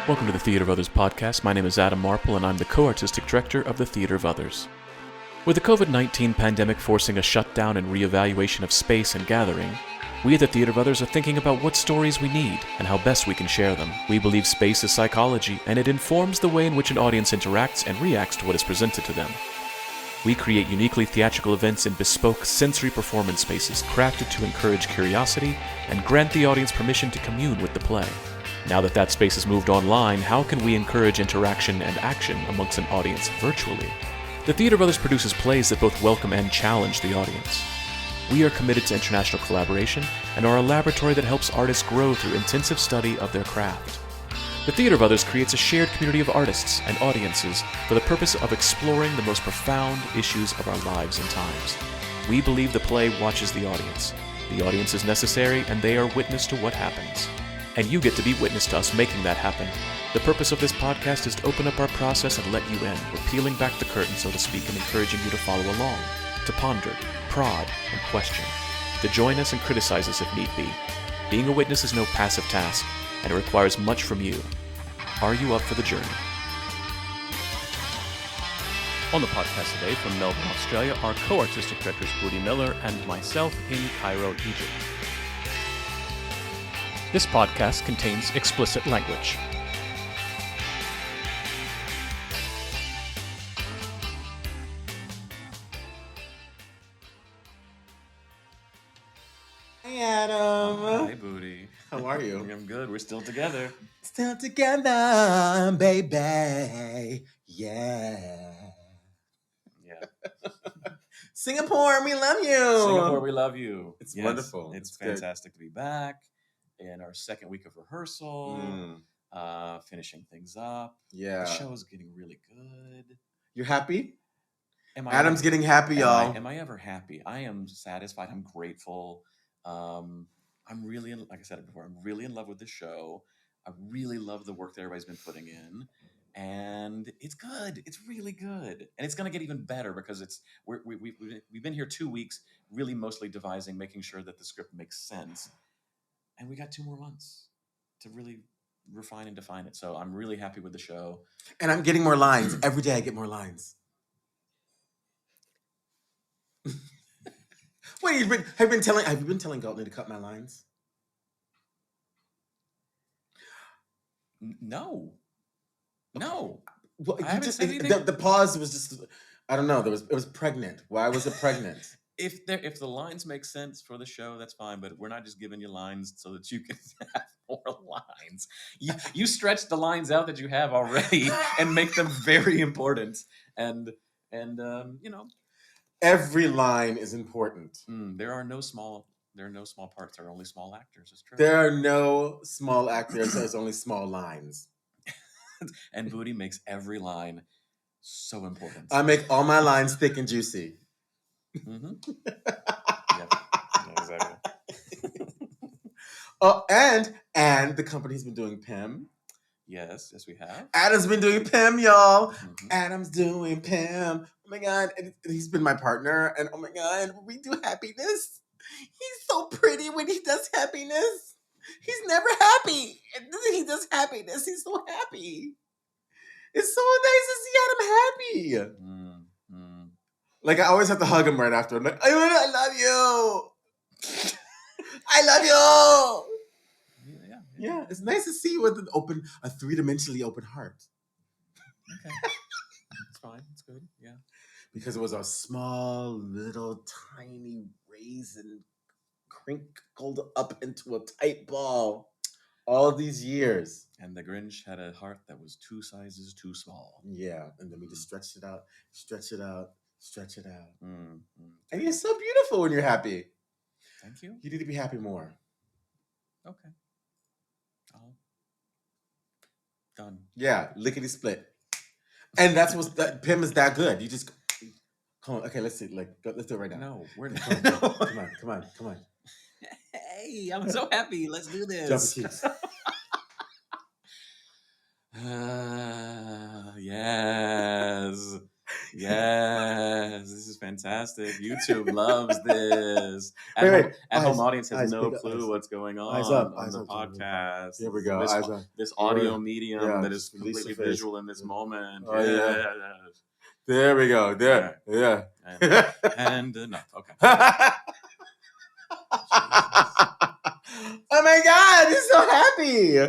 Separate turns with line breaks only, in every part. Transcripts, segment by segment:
Welcome to the Theater of Others podcast. My name is Adam Marple, and I'm the co-artistic director of the Theater of Others. With the COVID-19 pandemic forcing a shutdown and reevaluation of space and gathering, we at the Theater of Others are thinking about what stories we need and how best we can share them. We believe space is psychology, and it informs the way in which an audience interacts and reacts to what is presented to them. We create uniquely theatrical events in bespoke sensory performance spaces crafted to encourage curiosity and grant the audience permission to commune with the play. Now that space has moved online, how can we encourage interaction and action amongst an audience virtually? The Theater of Others produces plays that both welcome and challenge the audience. We are committed to international collaboration and are a laboratory that helps artists grow through intensive study of their craft. The Theater of Others creates a shared community of artists and audiences for the purpose of exploring the most profound issues of our lives and times. We believe the play watches the audience. The audience is necessary, and they are witness to what happens. And you get to be witness to us making that happen. The purpose of this podcast is to open up our process and let you in. We're peeling back the curtain, so to speak, and encouraging you to follow along, to ponder, prod, and question, to join us and criticize us if need be. Being a witness is no passive task, and it requires much from you. Are you up for the journey? On the podcast today from Melbourne, Australia, are co-artistic directors Budi Miller and myself in Cairo, Egypt. This podcast contains explicit language.
Hi, Adam.
Hi, Budi.
How are you?
I'm good. We're still together.
Still together, baby. Yeah. Singapore, we love you.
Singapore, we love you.
It's wonderful.
It's fantastic to be back in our second week of rehearsal, finishing things up.
Yeah.
The show is getting really good.
You're happy?
Adam's
getting happy, y'all.
Am I ever happy? I am satisfied. I'm grateful. I'm really, like I said it before, I'm really in love with this show. I really love the work that everybody's been putting in. And it's good. It's really good. And it's going to get even better because we've been here 2 weeks, really mostly devising, making sure that the script makes sense. And we got 2 more months to really refine and define it. So I'm really happy with the show.
And I'm getting more lines. Every day I get more lines. Wait, have you been telling Galton to cut my lines?
No.
Well,
I haven't said anything.
The pause was just, I don't know. It was pregnant. Why was it pregnant?
If the lines make sense for the show, that's fine. But we're not just giving you lines so that you can have more lines. You stretch the lines out that you have already and make them very important. And
every line is important.
There are no small parts. There are only small actors. It's true.
There are no small actors. There's only small lines.
And Budi makes every line so important.
I make all my lines thick and juicy.
Mm-hmm. Yep. Yeah, exactly.
Oh, and the company's been doing PIM.
Yes, we have.
Adam's been doing PIM, y'all.
Mm-hmm.
Adam's doing PIM. Oh my God. And he's been my partner. And oh my God, we do happiness. He's so pretty when he does happiness. He's never happy. And then he does happiness. He's so happy. It's so nice to see Adam happy.
Mm-hmm.
Like, I always have to hug him right after. I'm like, I love you. I love you. Yeah, it's nice to see you with a 3-dimensionally open heart.
Okay. It's fine. It's good. Yeah.
Because it was a small, little, tiny raisin crinkled up into a tight ball all these years.
And the Grinch had a heart that was 2 sizes too small.
Yeah, and then we just stretch it out.
Mm-hmm.
And you're so beautiful when you're happy.
Thank you.
You need to be happy more.
Okay. Done.
Yeah, lickety split. And that's that PIM is that good. You just come on. Okay, let's see. Let's do it right now.
No, we're not.
Come on.
Hey, I'm so happy. Let's do this.
Jump the cheeks.
Yes. This is fantastic. fantastic. YouTube loves this.
Wait.
At-home
Eyes,
audience has
eyes,
no
big
clue
eyes.
what's going
Eyes
on
up, eyes
the
up.
podcast.
Here we go. Eyes up.
This audio medium
Yeah,
that is
just release
completely
the face.
visual in this moment.
Oh, yeah.
Yes.
There we go. There. Yeah.
And enough. Okay.
Oh my God, he's so happy.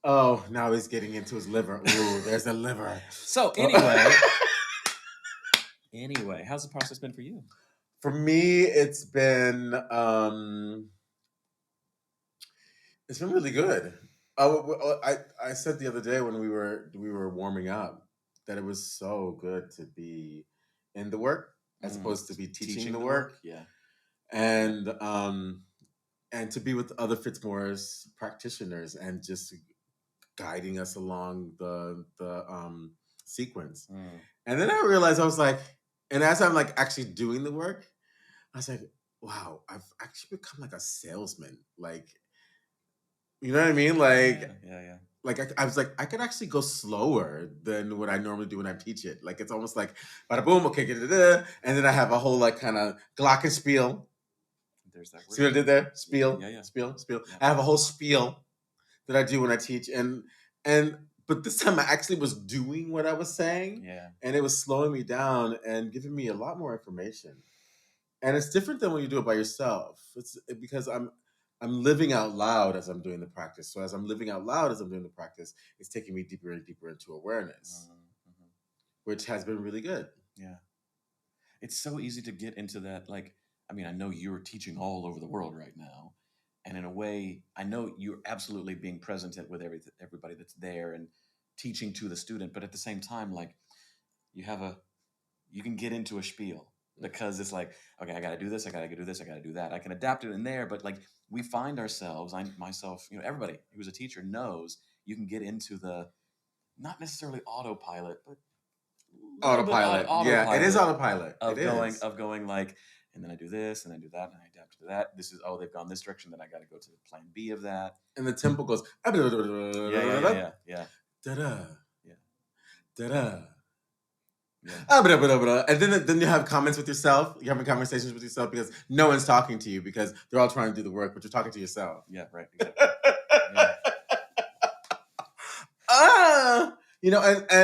Oh, now he's getting into his liver. Ooh, there's a liver.
So anyway, how's the process been for you?
For me, it's been really good. I said the other day when we were warming up that it was so good to be in the work as opposed to be teaching the work.
Yeah.
And to be with other Fitzmorris practitioners and just guiding us along the sequence. And then I realized I was like, and as I'm like actually doing the work, I was like, wow, I've actually become like a salesman. Like, you know what I mean? Like,
yeah.
Like I was like, I could actually go slower than what I normally do when I teach it. Like it's almost like, bada boom, okay, and then I have a whole like kind of glockenspiel.
There's that word.
See what I did there? Spiel,
yeah.
spiel.
Yeah.
I have a whole spiel that I do when I teach, but this time I actually was doing what I was saying, and it was slowing me down and giving me a lot more information. And it's different than when you do it by yourself. It's because I'm living out loud as I'm doing the practice. So as I'm living out loud as I'm doing the practice, it's taking me deeper and deeper into awareness, which has been really good.
Yeah. It's so easy to get into that. Like, I mean, I know you're teaching all over the world right now. And in a way, I know you're absolutely being present with everybody that's there and teaching to the student. But at the same time, like you can get into a spiel because it's like, okay, I got to do this. I got to do this. I got to do that. I can adapt it in there. But like we find ourselves, myself, everybody who's a teacher knows you can get into the, not necessarily autopilot, but
autopilot. Yeah, it is autopilot.
Of going like, and then I do this, and I do that, and I adapt to that. This is, they've gone this direction, then I got to go to plan B of that.
And the tempo goes,
yeah.
Da-da.
Yeah.
Da-da.
Yeah.
And then you have comments with yourself. You're having conversations with yourself because no one's talking to you because they're all trying to do the work, but you're talking to yourself.
Yeah, right. Exactly.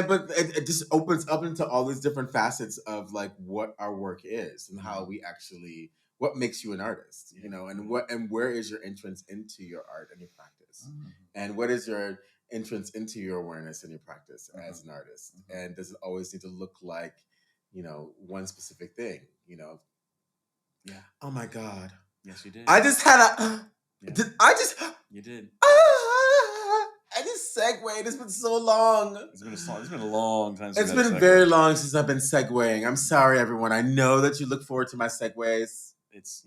But it just opens up into all these different facets of like what our work is and how we actually, what makes you an artist, and where is your entrance into your art and your practice, and what is your entrance into your awareness and your practice as an artist, and does it always need to look like, one specific thing,
Yeah.
Oh my God.
Yes, you did.
I just had
You did.
I just segued. It's been so long.
It's been a long time.
It's been very long since I've been segueing. I'm sorry, everyone. I know that you look forward to my segues.
It's,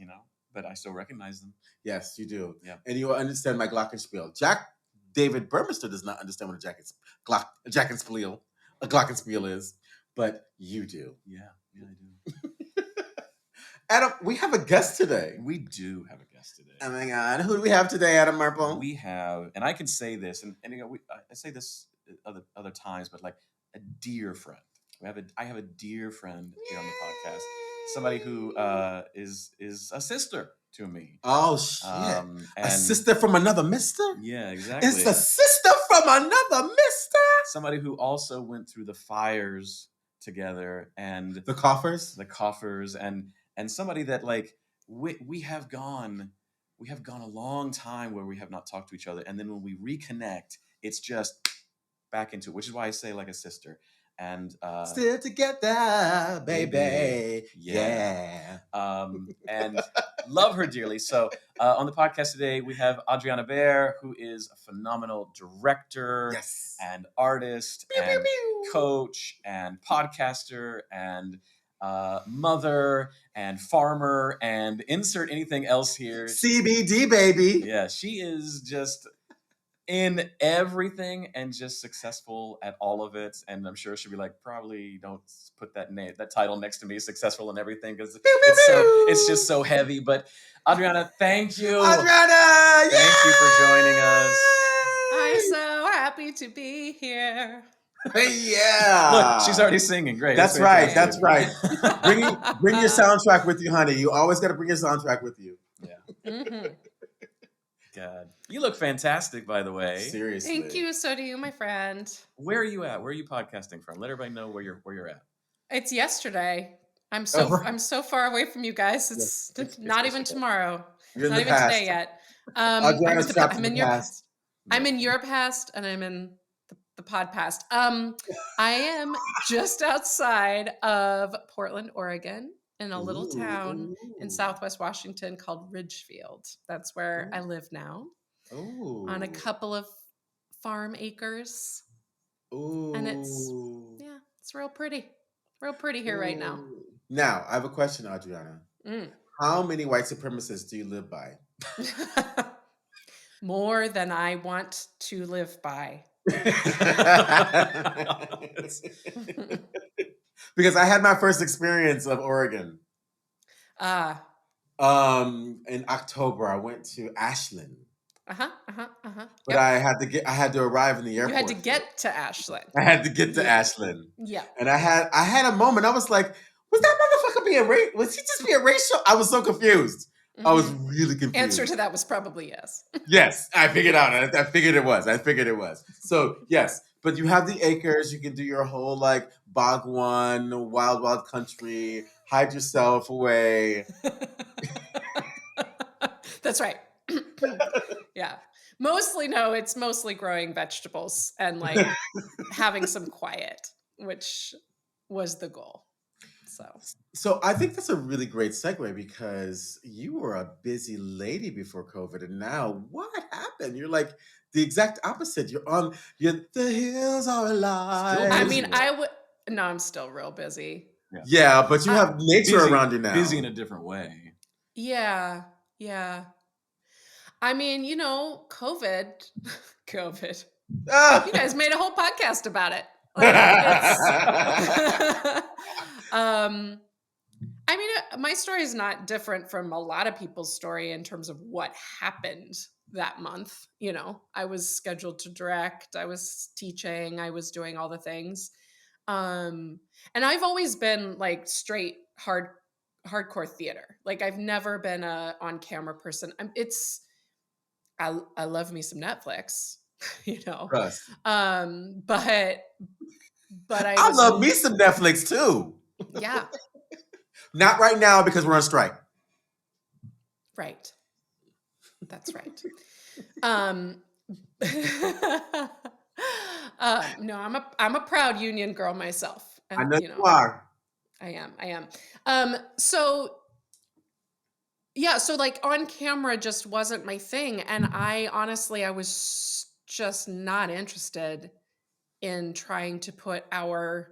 but I still recognize them.
Yes, you do.
Yeah.
And you will understand my glockenspiel. Jack David Burmester does not understand what a glockenspiel is, but you do.
Yeah, I do.
Adam, we have a guest today.
We do have a guest today.
Oh my God. Who do we have today, Adam Marple?
We have, and I can say this, and I say this other times, but like a dear friend. I have a dear friend here on the podcast. Somebody who is a sister to me.
Oh, shit. A sister from another mister?
Yeah, exactly.
It's a sister from another mister?
Somebody who also went through the fires together and
the coffers,
and somebody that like we have gone a long time where we have not talked to each other, and then when we reconnect, it's just back into it, which is why I say like a sister. And
still together, baby. Yeah.
And love her dearly. So on the podcast today, we have Adriana Baer, who is a phenomenal director and artist and coach and podcaster and mother and farmer and insert anything else here.
CBD, baby.
Yeah, she is just in everything and just successful at all of it. And I'm sure she'll be like, probably don't put that title next to me, successful in everything, because it's just so heavy. But Adriana, thank you.
Adriana,
thank you for joining us.
I'm so happy to be here.
Yeah.
Look, she's already singing. Great.
That's right.
fantastic.
That's right. Bring your soundtrack with you, honey. You always got to bring your soundtrack with you.
Yeah. Mm-hmm. God, you look fantastic, by the way.
Seriously.
Thank you. So do you, my friend.
Where are you at? Where are you podcasting from? Let everybody know where you're at.
It's yesterday. I'm so far away from you guys. It's not even tomorrow.
You're in
not
the
even
past.
today yet.
I'm
in your past. I'm in your past, and I'm in the pod past. I am just outside of Portland, Oregon, in a little town in Southwest Washington called Ridgefield. That's where I live now. On a couple of farm acres. And it's real pretty. Real pretty here right now.
Now, I have a question, Adriana. How many white supremacists do you live by?
More than I want to live by.
Because I had my first experience of Oregon. In October, I went to Ashland. But yep. I had to arrive in the airport.
You had to get to Ashland.
I had to get to Ashland.
Yeah.
And I had a moment. I was like, was that motherfucker being racist? Was he just being racial? I was so confused. I was really confused.
Answer to that was probably yes.
Yes, I figured out. I figured it was. So yes, but you have the acres. You can do your whole like Bhagwan, wild country. Hide yourself away.
That's right. Yeah. It's mostly growing vegetables and like having some quiet, which was the goal.
So I think that's a really great segue because you were a busy lady before COVID, and now what happened? You're like the exact opposite. The hills are alive.
I mean, I'm still real busy.
Yeah, but you have nature around you now.
Busy in a different way.
Yeah. I mean, COVID. You guys made a whole podcast about it. I mean, my story is not different from a lot of people's story in terms of what happened that month. I was scheduled to direct, I was teaching, I was doing all the things. And I've always been like straight hardcore theater. Like I've never been a on-camera person. I love me some Netflix,
Trust.
But
I love me some Netflix too.
Yeah.
Not right now because we're on strike.
Right. That's right. No, I'm a proud union girl myself.
And, I know you are.
I am. So like on camera just wasn't my thing. And I was just not interested in trying to put our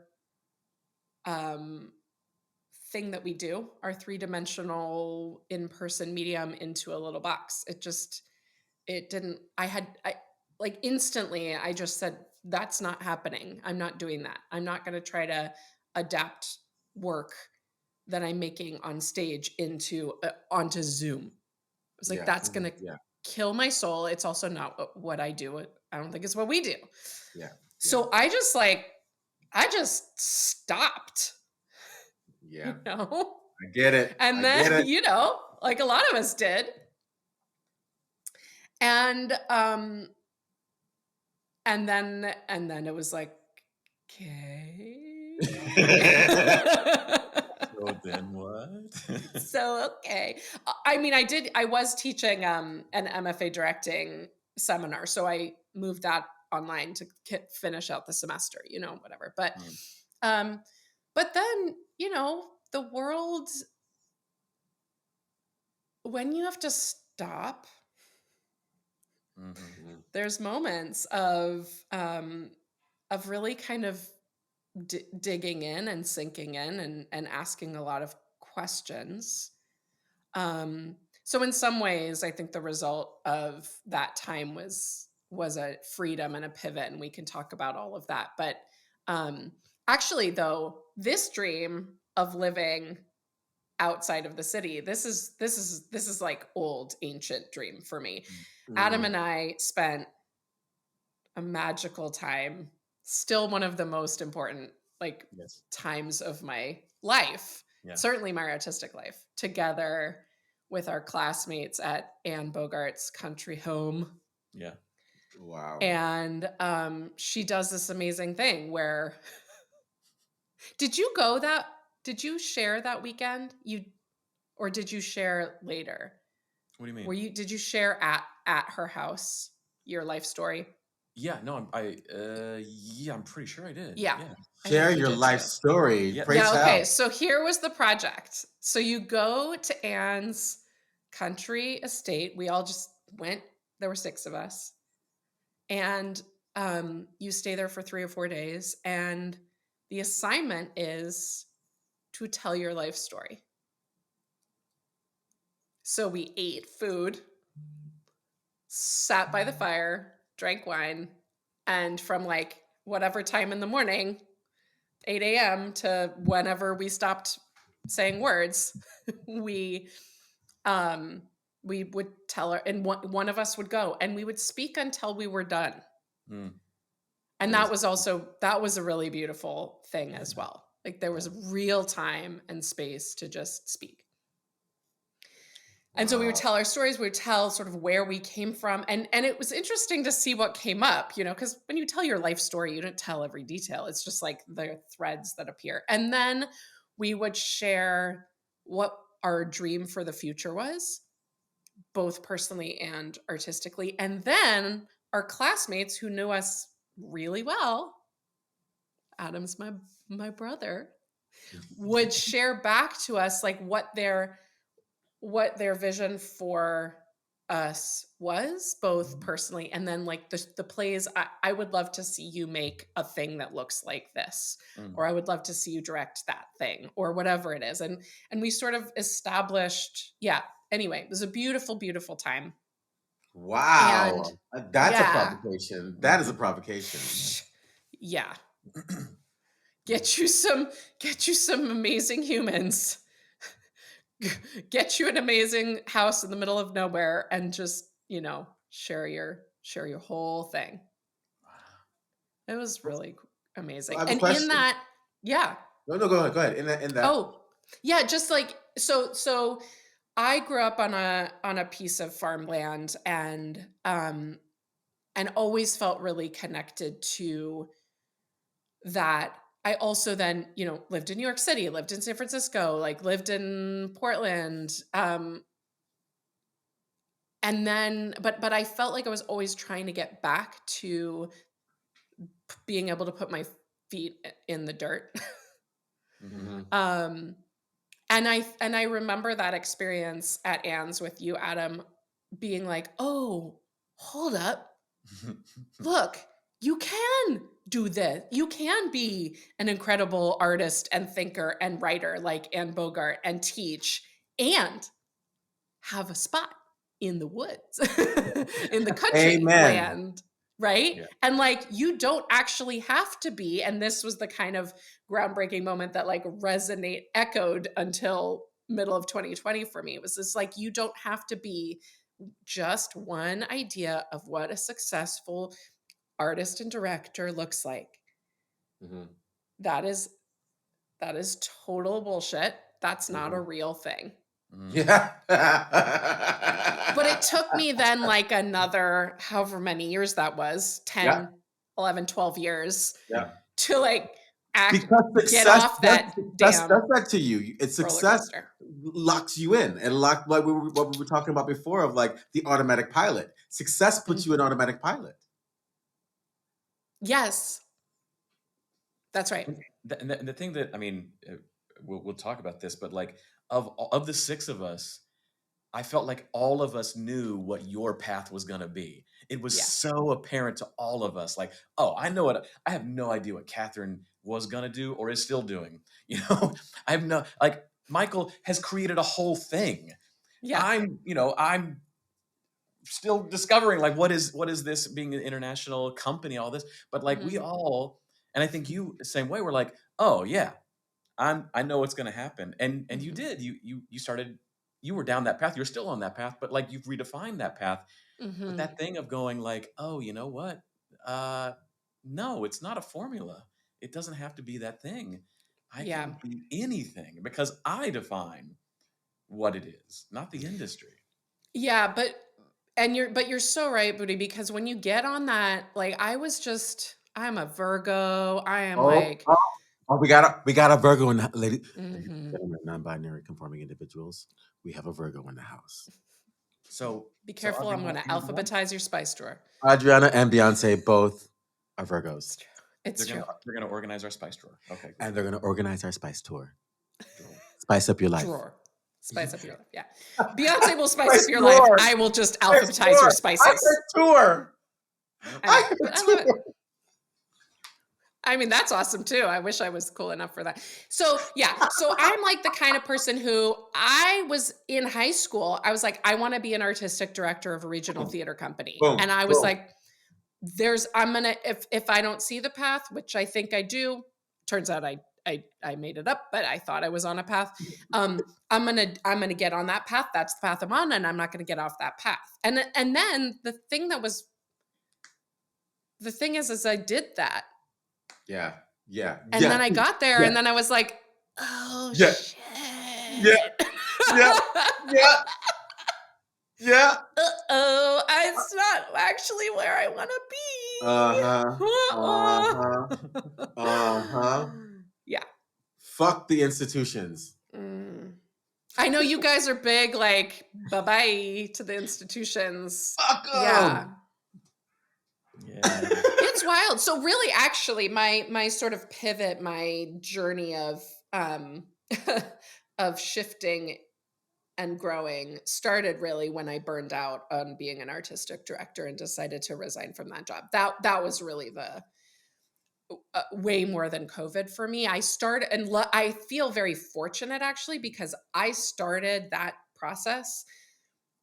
thing that we do, our 3-dimensional in-person medium, into a little box. Instantly I just said, that's not happening. I'm not doing that. I'm not going to try to adapt work that I'm making on stage onto Zoom. I was like, that's going to kill my soul. It's also not what I do. I don't think it's what we do.
Yeah.
So I just stopped.
Yeah.
I
get it.
And then, like a lot of us did. And then it was like, okay.
So then what?
So, okay. I mean, I was teaching an MFA directing seminar. So I moved that online to finish out the semester, whatever. But then, the world, when you have to stop, there's moments of really kind of digging in and sinking in and asking a lot of questions. So in some ways, I think the result of that time was a freedom and a pivot, and we can talk about all of that. But actually, though, this dream of living outside of the city, this is like old ancient dream for me. Adam and I spent a magical time still one of the most important like
Yes.
times of my life,
Yeah.
certainly my artistic life, together with our classmates at Anne Bogart's country home.
Yeah.
Wow.
And she does this amazing thing where did you share that weekend? Or did you share later?
What do you mean?
Did you share at her house your life story?
Yeah, no, yeah, I'm pretty sure I did.
Yeah.
Yeah.
I
Share
think you
your
did
life
too.
story.
Yeah.
Pray
Yeah, okay.
tell.
So here was the project. So you go to Anne's country estate. We all just went. There were 6 of us. And you stay there for 3 or 4 days. And the assignment is to tell your life story. So we ate food, sat by the fire, drank wine, and from like whatever time in the morning, 8 a.m. to whenever we stopped saying words, we would tell her, and one of us would go, and we would speak until we were done.
Mm.
And
That
that was a really beautiful thing as well. Like there was real time and space to just speak. And so we would tell our stories, we would tell sort of where we came from. And it was interesting to see what came up, because when you tell your life story, you don't tell every detail. It's just like the threads that appear. And then we would share what our dream for the future was, both personally and artistically. And then our classmates who knew us really well, Adam's my brother, would share back to us like what their vision for us was, both personally and then like the plays. I would love to see you make a thing that looks like this, or I would love to see you direct that thing, or whatever it is. And we sort of established, anyway, it was a beautiful, beautiful time.
Wow.
And
That's a
yeah.
provocation. That is a provocation.
Yeah. Get you some amazing humans. Get you an amazing house in the middle of nowhere and just, share your whole thing. It was really amazing.
I have a
And in
question.
that, yeah.
No, go ahead. In that.
Oh, yeah, just like so I grew up on a piece of farmland and always felt really connected to that. I also then, lived in New York City, lived in San Francisco, like lived in Portland. And then, but I felt like I was always trying to get back to being able to put my feet in the dirt.
Mm-hmm.
And I remember that experience at Anne's with you, Adam, being like, oh, hold up. Look, you can do this. You can be an incredible artist and thinker and writer like Anne Bogart and teach and have a spot in the woods, in the country land, right?
Yeah.
And like, you don't actually have to be, and this was the kind of groundbreaking moment that like echoed until middle of 2020 for me. It was this like, you don't have to be just one idea of what a successful artist and director looks like.
Mm-hmm.
That is total bullshit. That's not a real thing.
Yeah.
But it took me then like another however many years that was, 10, 11, 12 years to like get off that damn
does that to you. It's success
coaster.
locks you in, and like what we were talking about before of like the automatic pilot. Success puts you in automatic pilot.
Yes. That's right.
And the thing that, I mean, we'll talk about this, but like of the 6 of us, I felt like all of us knew what your path was going to be. It was so apparent to all of us. Like, oh, I have no idea what Catherine was going to do or is still doing. I have no, like, Michael has created a whole thing.
Yeah.
I'm still discovering like, what is this being an international company, all this, but like we all, and I think you the same way, we're like, oh yeah, I know what's going to happen. And you did, you started, you were down that path. You're still on that path, but like you've redefined that path. But that thing of going like, oh, you know what? no, it's not a formula. It doesn't have to be that thing. I
Yeah.
can be anything because I define what it is, not the industry.
Yeah, but you're so right, Budi, because when you get on that, like I'm a Virgo. I am like,
We got a Virgo in the ladies and
mhm.
gentlemen, non-binary conforming individuals. We have a Virgo in the house.
So
Be careful. I'm going to alphabetize your spice drawer.
Adriana and Beyonce both are Virgos.
It's true.
They're gonna organize our spice drawer. Okay. Good.
And they're going to organize our spice tour. Spice up your life.
Drawer. Spice up your life. Yeah. Beyonce will spice
Spice
up your
drawer.
life. I will just alphabetize your spices.
Tour.
I love it. I mean, that's awesome too. I wish I was cool enough for that. So yeah, so I'm like the kind of person who I was in high school. I was like, I want to be an artistic director of a regional theater company.
Boom,
And I was
boom.
like, I'm going to, if I don't see the path, which I think I do, turns out I made it up, but I thought I was on a path. I'm going to get on that path. That's the path I'm on. And I'm not going to get off that path. And then the thing is I did that.
Yeah.
And then I got there and then I was like, oh, shit.
Yeah.
Uh-oh, it's not actually where I want to be. Yeah.
Fuck the institutions.
I know you guys are big, like, bye-bye to the institutions.
Fuck 'em.
Yeah.
Yeah.
It's wild. So really, actually, my sort of pivot, my journey of of shifting and growing started really when I burned out on being an artistic director and decided to resign from that job. That was really the way more than COVID for me. I started, and I feel very fortunate actually, because I started that process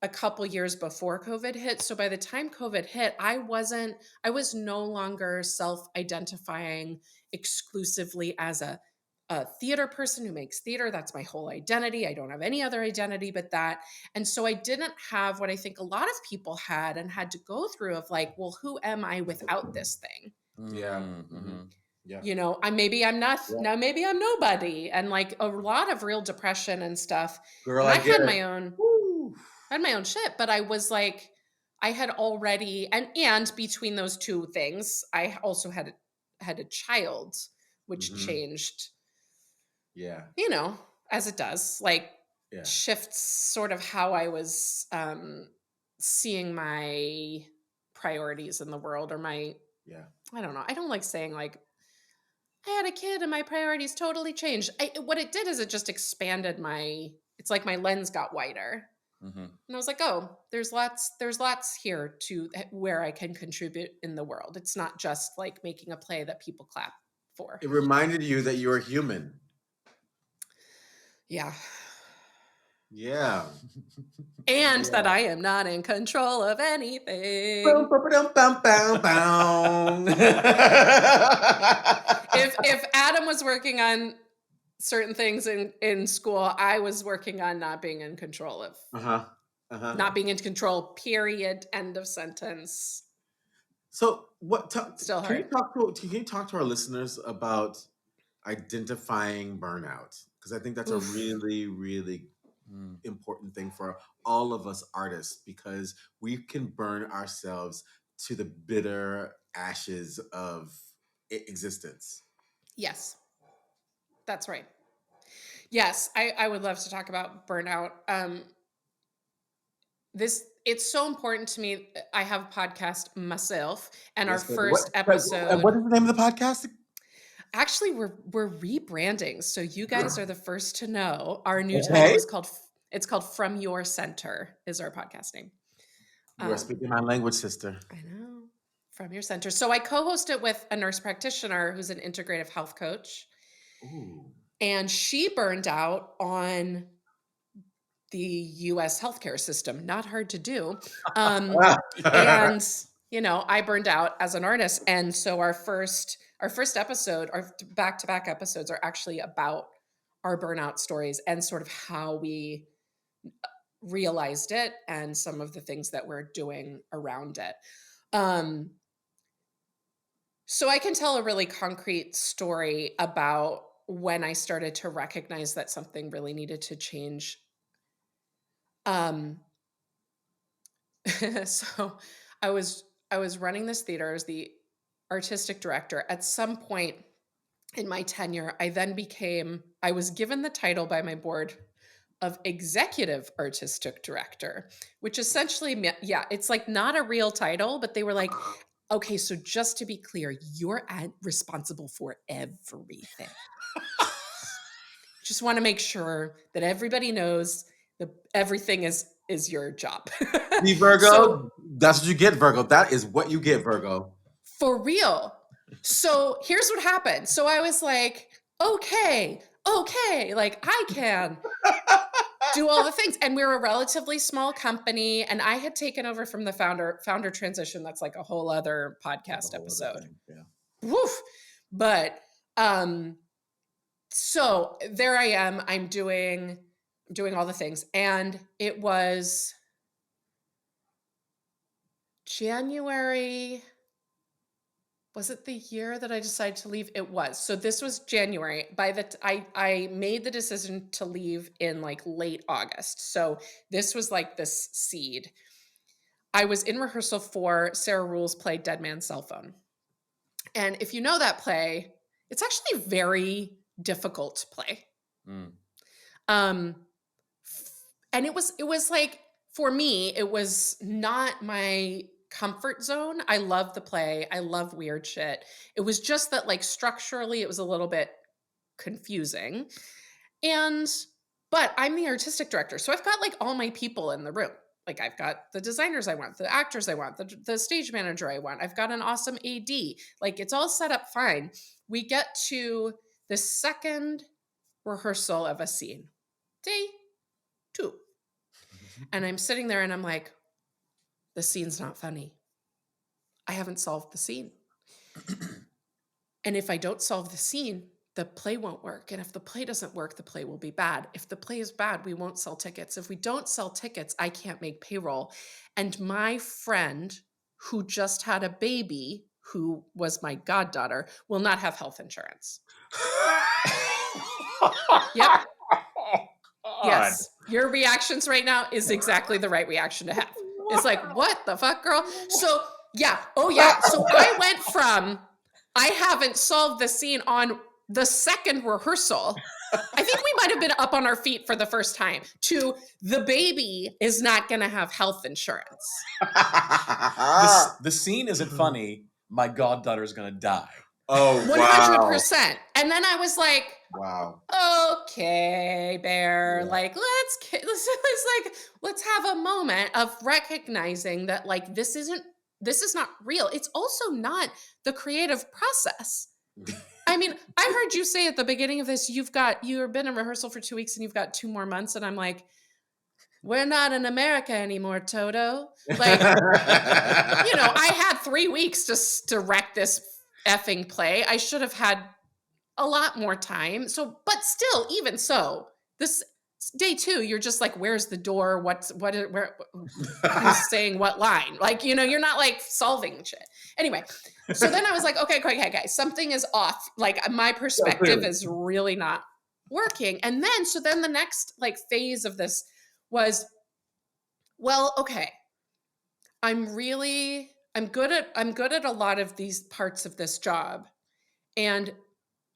a couple years before COVID hit. So by the time COVID hit, I was no longer self-identifying exclusively as a theater person who makes theater. That's my whole identity. I don't have any other identity but that. And so I didn't have what I think a lot of people had and had to go through of like, well, who am I without this thing?
Yeah.
Mm-hmm.
Yeah.
You know, maybe I'm not, now maybe I'm nobody. And like a lot of real depression and stuff.
Girl,
And
I get
had
it.
my own, I had my own shit, but I was like, I had already, and between those two things, I also had a child, which changed, you know, as it does, like shifts sort of how I was seeing my priorities in the world, or my, I don't know. I don't like saying like, I had a kid and my priorities totally changed. What it did is it just expanded it's like my lens got wider. And I was like, oh, there's lots here to where I can contribute in the world. It's not just like making a play that people clap for.
It reminded you that you're human.
Yeah.
Yeah.
And that I am not in control of anything. If Adam was working on certain things in school, I was working on not being in control of not being in control, period, end of sentence.
So what
Still
can
hard.
you talk to our listeners about identifying burnout? Because I think that's a really, really important thing for all of us artists, because we can burn ourselves to the bitter ashes of existence.
Yes, that's right. Yes, I would love to talk about burnout. It's so important to me. I have a podcast myself, and our first episode.
And what is the name of the podcast?
Actually, we're rebranding, so you guys are the first to know. Our new title is called From Your Center, is our podcast name.
You are speaking my language, sister.
I know. From Your Center. So I co-host it with a nurse practitioner who's an integrative health coach.
Ooh.
And she burned out on the US healthcare system. Not hard to do. And, you know, I burned out as an artist. And so our first episode, our back-to-back episodes, are actually about our burnout stories and sort of how we realized it and some of the things that we're doing around it. So I can tell a really concrete story about when I started to recognize that something really needed to change. Um, so I was running this theater as the artistic director. At some point in my tenure, I was given the title by my board of executive artistic director, which essentially yeah, it's like not a real title, but they were like, okay, so just to be clear, you're responsible for everything. Just want to make sure that everybody knows that everything is your job.
See, Virgo,
So
that's what you get, Virgo. That is what you get, Virgo.
for real. So here's what happened. So I was like, okay, like I can do all the things. And we were a relatively small company, and I had taken over from the founder transition. That's like a whole other podcast episode.
Yeah.
Woof. But so there I am. I'm doing all the things. And it was January. Was it the year that I decided to leave? It was. So this was January. I made the decision to leave in like late August. So this was like this seed. I was in rehearsal for Sarah Ruhl's play Dead Man's Cell Phone. And if you know that play, it's actually a very difficult to play. And it was like, for me, it was not my comfort zone. I love the play. I love weird shit. It was just that like structurally it was a little bit confusing. But I'm the artistic director. So I've got like all my people in the room. Like I've got the designers I want, the actors I want, the stage manager I want. I've got an awesome AD. Like it's all set up fine. We get to the second rehearsal of a scene. Day 2. And I'm sitting there and I'm like, the scene's not funny. I haven't solved the scene. And if I don't solve the scene, the play won't work. And if the play doesn't work, the play will be bad. If the play is bad, we won't sell tickets. If we don't sell tickets, I can't make payroll. And my friend who just had a baby, who was my goddaughter, will not have health insurance. Yep. Yes. Your reactions right now is exactly the right reaction to have. It's like, what the fuck, girl? So yeah. Oh yeah. So I went from, I haven't solved the scene on the second rehearsal. I think we might have been up on our feet for the first time, to the baby is not going to have health insurance.
The scene isn't funny. My goddaughter's going to die.
Oh, wow.
100%. And then I was like,
wow.
Okay, Bear, like let's have a moment of recognizing that like this is not real. It's also not the creative process. I mean, I heard you say at the beginning of this, you've been in rehearsal for 2 weeks and you've got 2 more months. And I'm like, we're not in America anymore, Toto. Like, I had 3 weeks to direct this effing play. I should have had a lot more time. So, but still, even so, this day 2, you're just like, where's the door? Who's saying what line? Like, you're not like solving shit. Anyway, so then I was like, okay, something is off. Like my perspective is really not working. And then the next like phase of this was, well, okay, I'm good at a lot of these parts of this job. And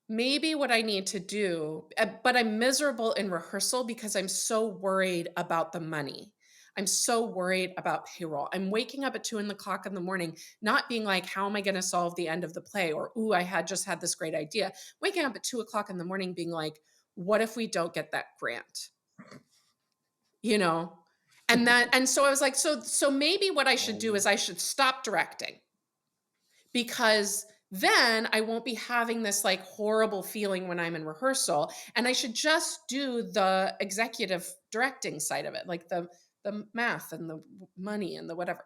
maybe what I need to do, but I'm miserable in rehearsal because I'm so worried about the money. I'm so worried about payroll. I'm waking up at 2 o'clock in the morning, not being like, how am I going to solve the end of the play? Or, ooh, I had this great idea. Waking up at 2 o'clock in the morning being like, what if we don't get that grant? And so I was like, so maybe what I should do is I should stop directing, because then I won't be having this like horrible feeling when I'm in rehearsal, and I should just do the executive directing side of it, like the math and the money and the whatever.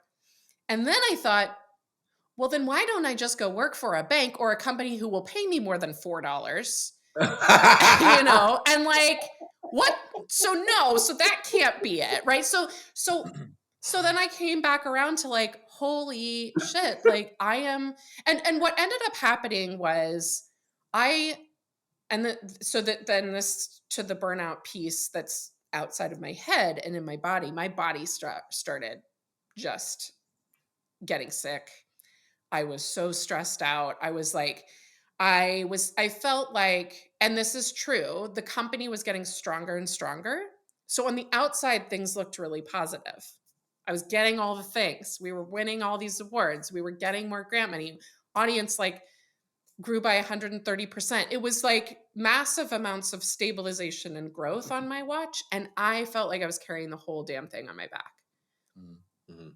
And then I thought, well, then why don't I just go work for a bank or a company who will pay me more than $4? And like, what? So that can't be it, right? So So then I came back around to like, holy shit, like I am, and what ended up happening was I, so that then this to the burnout piece that's outside of my head and in my body started just getting sick. I was so stressed out. I felt like, and this is true, the company was getting stronger and stronger. So on the outside, things looked really positive. I was getting all the things. We were winning all these awards. We were getting more grant money. Audience like grew by 130%. It was like massive amounts of stabilization and growth on my watch. And I felt like I was carrying the whole damn thing on my back.
Mm-hmm.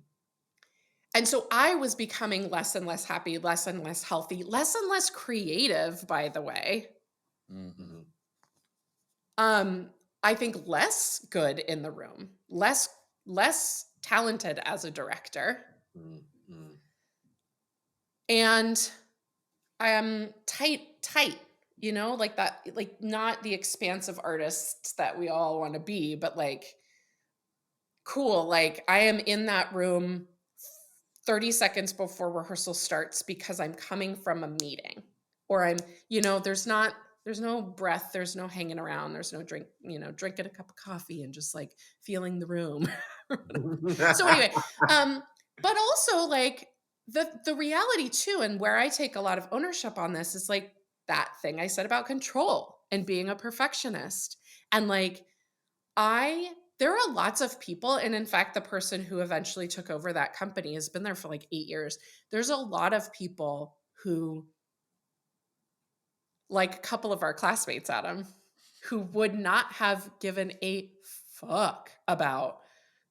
And so I was becoming less and less happy, less and less healthy, less and less creative, by the way.
Mm-hmm.
I think less good in the room, less talented as a director.
Mm-hmm.
And I am tight, you know, like that, like not the expansive artists that we all want to be, but like cool. Like I am in that room 30 seconds before rehearsal starts because I'm coming from a meeting, or I'm, you know, there's no breath, there's no hanging around, there's no drink, you know, drinking a cup of coffee and just like feeling the room. So anyway, but also like the reality too, and where I take a lot of ownership on this is like that thing I said about control and being a perfectionist. And like there are lots of people, and in fact, the person who eventually took over that company has been there for like 8 years. There's a lot of people who, like a couple of our classmates, Adam, who would not have given a fuck about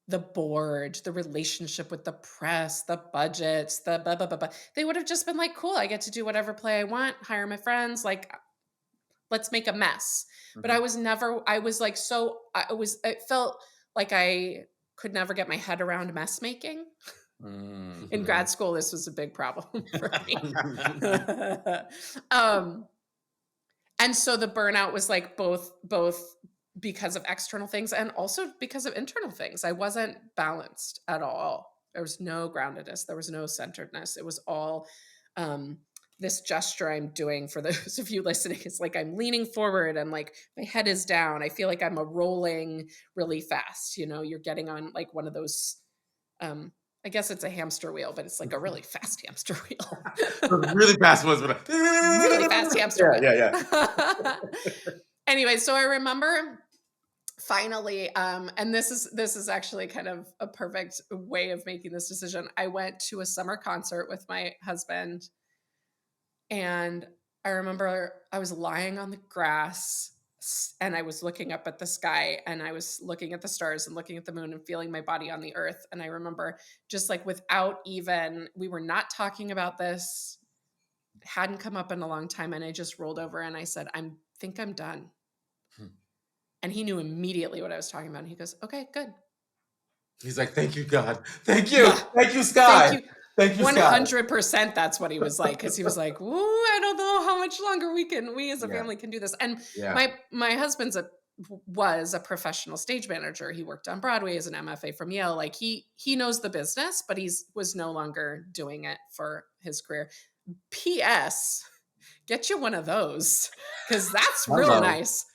the board, the relationship with the press, the budgets, the blah, blah, blah, blah. They would have just been like, cool, I get to do whatever play I want, hire my friends, like, let's make a mess. But I was never, I was like, so it felt like I could never get my head around mess making.
Mm-hmm.
In grad school, this was a big problem for me. And so the burnout was like both because of external things and also because of internal things. I wasn't balanced at all. There was no groundedness. There was no centeredness. It was all this gesture I'm doing for those of you listening. It's like I'm leaning forward and like my head is down. I feel like I'm rolling really fast. You know, you're getting on like one of those, I guess it's a hamster wheel, but it's like a really fast hamster wheel.
Really fast ones, but
really fast hamster wheel.
Yeah.
Anyway, so I remember finally, and this is actually kind of a perfect way of making this decision. I went to a summer concert with my husband, and I remember I was lying on the grass and I was looking up at the sky and I was looking at the stars and looking at the moon and feeling my body on the earth. And I remember just like we were not talking about this, hadn't come up in a long time. And I just rolled over and I said, think I'm done. And he knew immediately what I was talking about. And he goes, okay, good.
He's like, thank you, God. Thank you. Thank you, Sky.
Thank you.
Thank you,
100% that's what he was like, because he was like, ooh, I don't know how much longer we as a family can do this. And my husband's was a professional stage manager. He worked on Broadway as an MFA from Yale. Like he knows the business, but was no longer doing it for his career. P.S. Get you one of those, because that's real nice.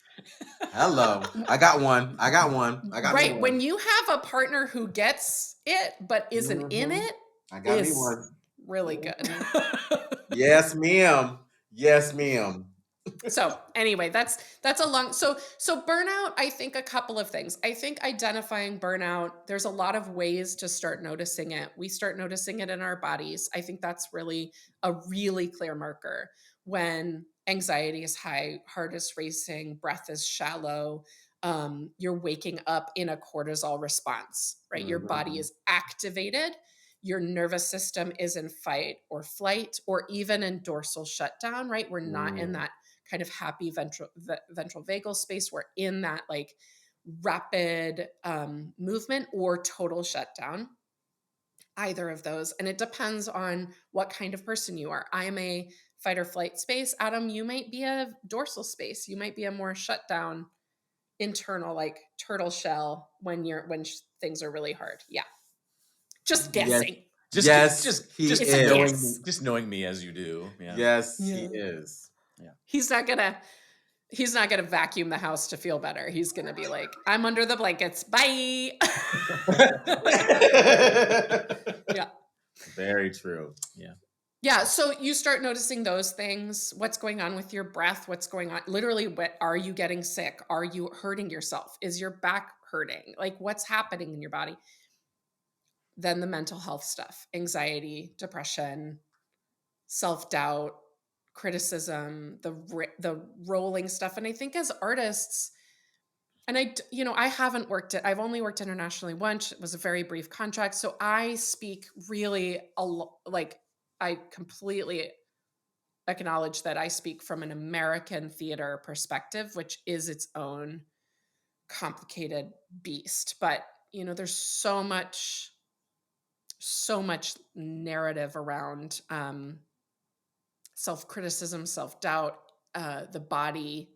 Hello. I got one.
Right.
One.
When you have a partner who gets it, but isn't in it,
I got me one.
Really good.
Yes, ma'am. Yes, ma'am.
So anyway, that's a long, so burnout, I think a couple of things. I think identifying burnout, there's a lot of ways to start noticing it. We start noticing it in our bodies. I think that's really a really clear marker when anxiety is high, heart is racing, breath is shallow. You're waking up in a cortisol response, right? Your body is activated. Your nervous system is in fight or flight, or even in dorsal shutdown, right? We're not in that kind of happy ventral vagal space. We're in that like rapid movement or total shutdown, either of those. And it depends on what kind of person you are. I'm a fight or flight space. Adam, you might be a dorsal space. You might be a more shutdown, internal, like turtle shell when things are really hard. Yeah. Just
Yes.
guessing.
He is.
Just knowing me as you do. Yeah.
Yes,
Yeah.
he is.
Yeah.
He's not gonna vacuum the house to feel better. He's gonna be like, I'm under the blankets. Bye. Yeah.
Very true.
Yeah.
Yeah. So you start noticing those things. What's going on with your breath? What's going on? Literally, are you getting sick? Are you hurting yourself? Is your back hurting? Like, what's happening in your body? Then the mental health stuff, anxiety, depression, self-doubt, criticism, the rolling stuff. And I think as artists, and I've only worked internationally once. It was a very brief contract. So I speak really, I completely acknowledge that I speak from an American theater perspective, which is its own complicated beast. But, there's so much narrative around self-criticism, self-doubt, the body,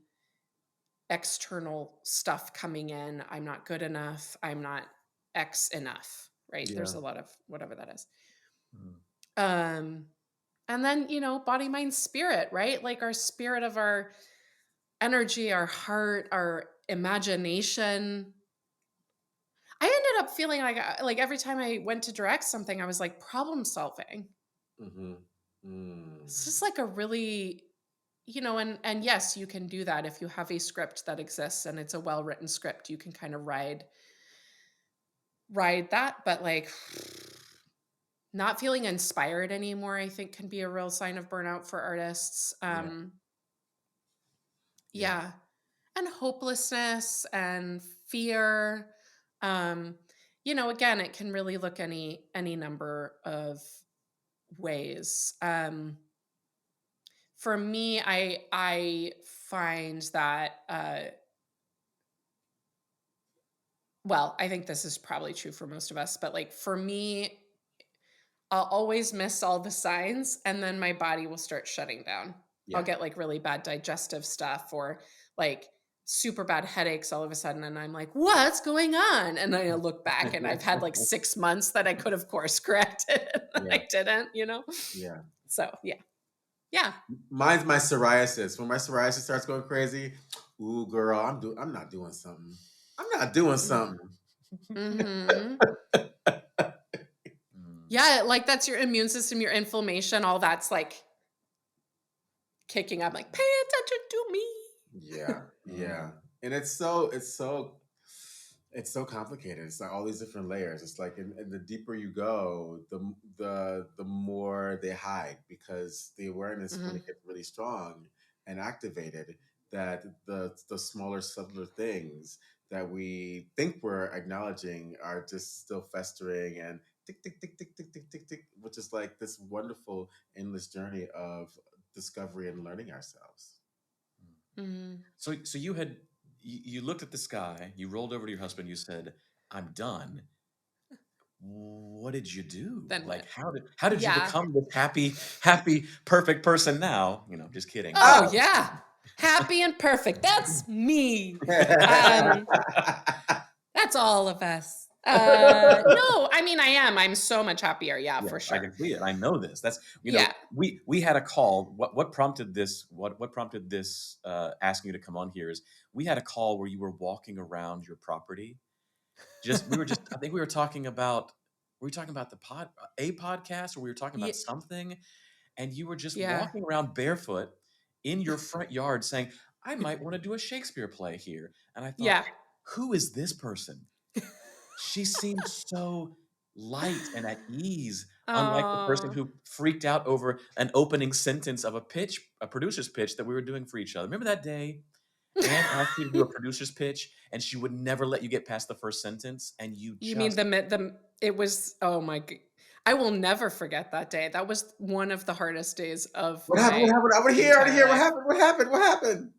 external stuff coming in. I'm not good enough. I'm not X enough, right?
Yeah.
There's a lot of whatever that is.
Mm.
And then, body, mind, spirit, right? Like our spirit of our energy, our heart, our imagination. I ended up feeling like every time I went to direct something, I was like problem solving. It's just like a really, and yes, you can do that if you have a script that exists and it's a well-written script. You can kind of ride that, but like not feeling inspired anymore, I think can be a real sign of burnout for artists. Yeah. And hopelessness and fear. Again, it can really look any number of ways. For me, I find that, well, I think this is probably true for most of us, but like for me, I'll always miss all the signs and then my body will start shutting down.
Yeah.
I'll get like really bad digestive stuff or like super bad headaches all of a sudden. And I'm like, what's going on? And then I look back and I've had like 6 months that I could have course corrected. And I didn't,
Yeah.
So yeah.
Mine's my psoriasis. When my psoriasis starts going crazy, ooh, girl, I'm not doing something. I'm not doing something.
Mm-hmm. Yeah, like that's your immune system, your inflammation, all that's like kicking up, like pay attention to me.
Yeah. And it's so complicated. It's like all these different layers. It's like, and the deeper you go, the more they hide, because the awareness when it gets really strong and activated, that the smaller, subtler things that we think we're acknowledging are just still festering and tick, tick, tick, tick, tick, tick, tick, tick, which is like this wonderful, endless journey of discovery and learning ourselves.
Mm-hmm.
So you looked at the sky, you rolled over to your husband, you said, "I'm done." What did you do?
Then
like
what?
how did you become this happy, perfect person now? Just kidding.
Oh yeah. Happy and perfect. That's me. That's all of us. No, I mean, I am. I'm so much happier. Yeah, for sure.
I can see it. I know this. That's
Yeah.
We had a call. What prompted this? What prompted this? Asking you to come on here is we had a call where you were walking around your property. I think we were talking about. Were we talking about a podcast, or we were talking about something? And you were just walking around barefoot in your front yard, saying, "I might want to do a Shakespeare play here." And I thought, who is this person? She seemed so light and at ease, unlike the person who freaked out over an opening sentence of a producer's pitch that we were doing for each other. Remember that day? Anne asked you to do a producer's pitch, and she would never let you get past the first sentence, and you
mean it was, oh my God. I will never forget that day. That was one of the hardest days of
What happened? I want to hear. What happened?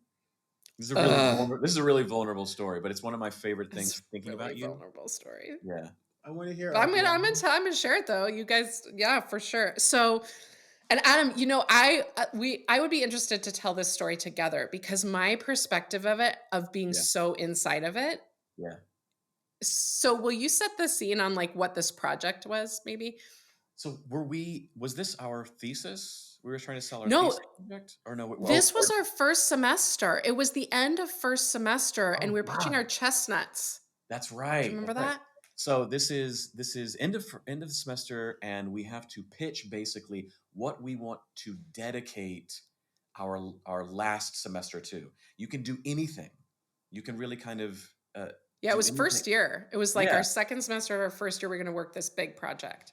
This is a really vulnerable story, but it's one of my favorite things thinking
really
about you.
Vulnerable story.
Yeah.
I want to hear.
But I'm gonna share it though. You guys, yeah, for sure. So, and Adam, I would be interested to tell this story together because my perspective of it, of being so inside of it, So will you set the scene on like what this project was, maybe?
So was this our thesis? We were trying to sell our
No,
thesis project? Or no,
this was our first semester. It was the end of first semester, and we were pitching our
wow.
chestnuts.
that's
Do
right.
you remember
That's right.
that?
So this is end of the semester, and we have to pitch basically what we want to dedicate our last semester to. You can do anything. You can really kind of
Yeah, it
do
was
anything.
first year. It was like
Yeah.
our second semester of our first year. We're going to work this big project.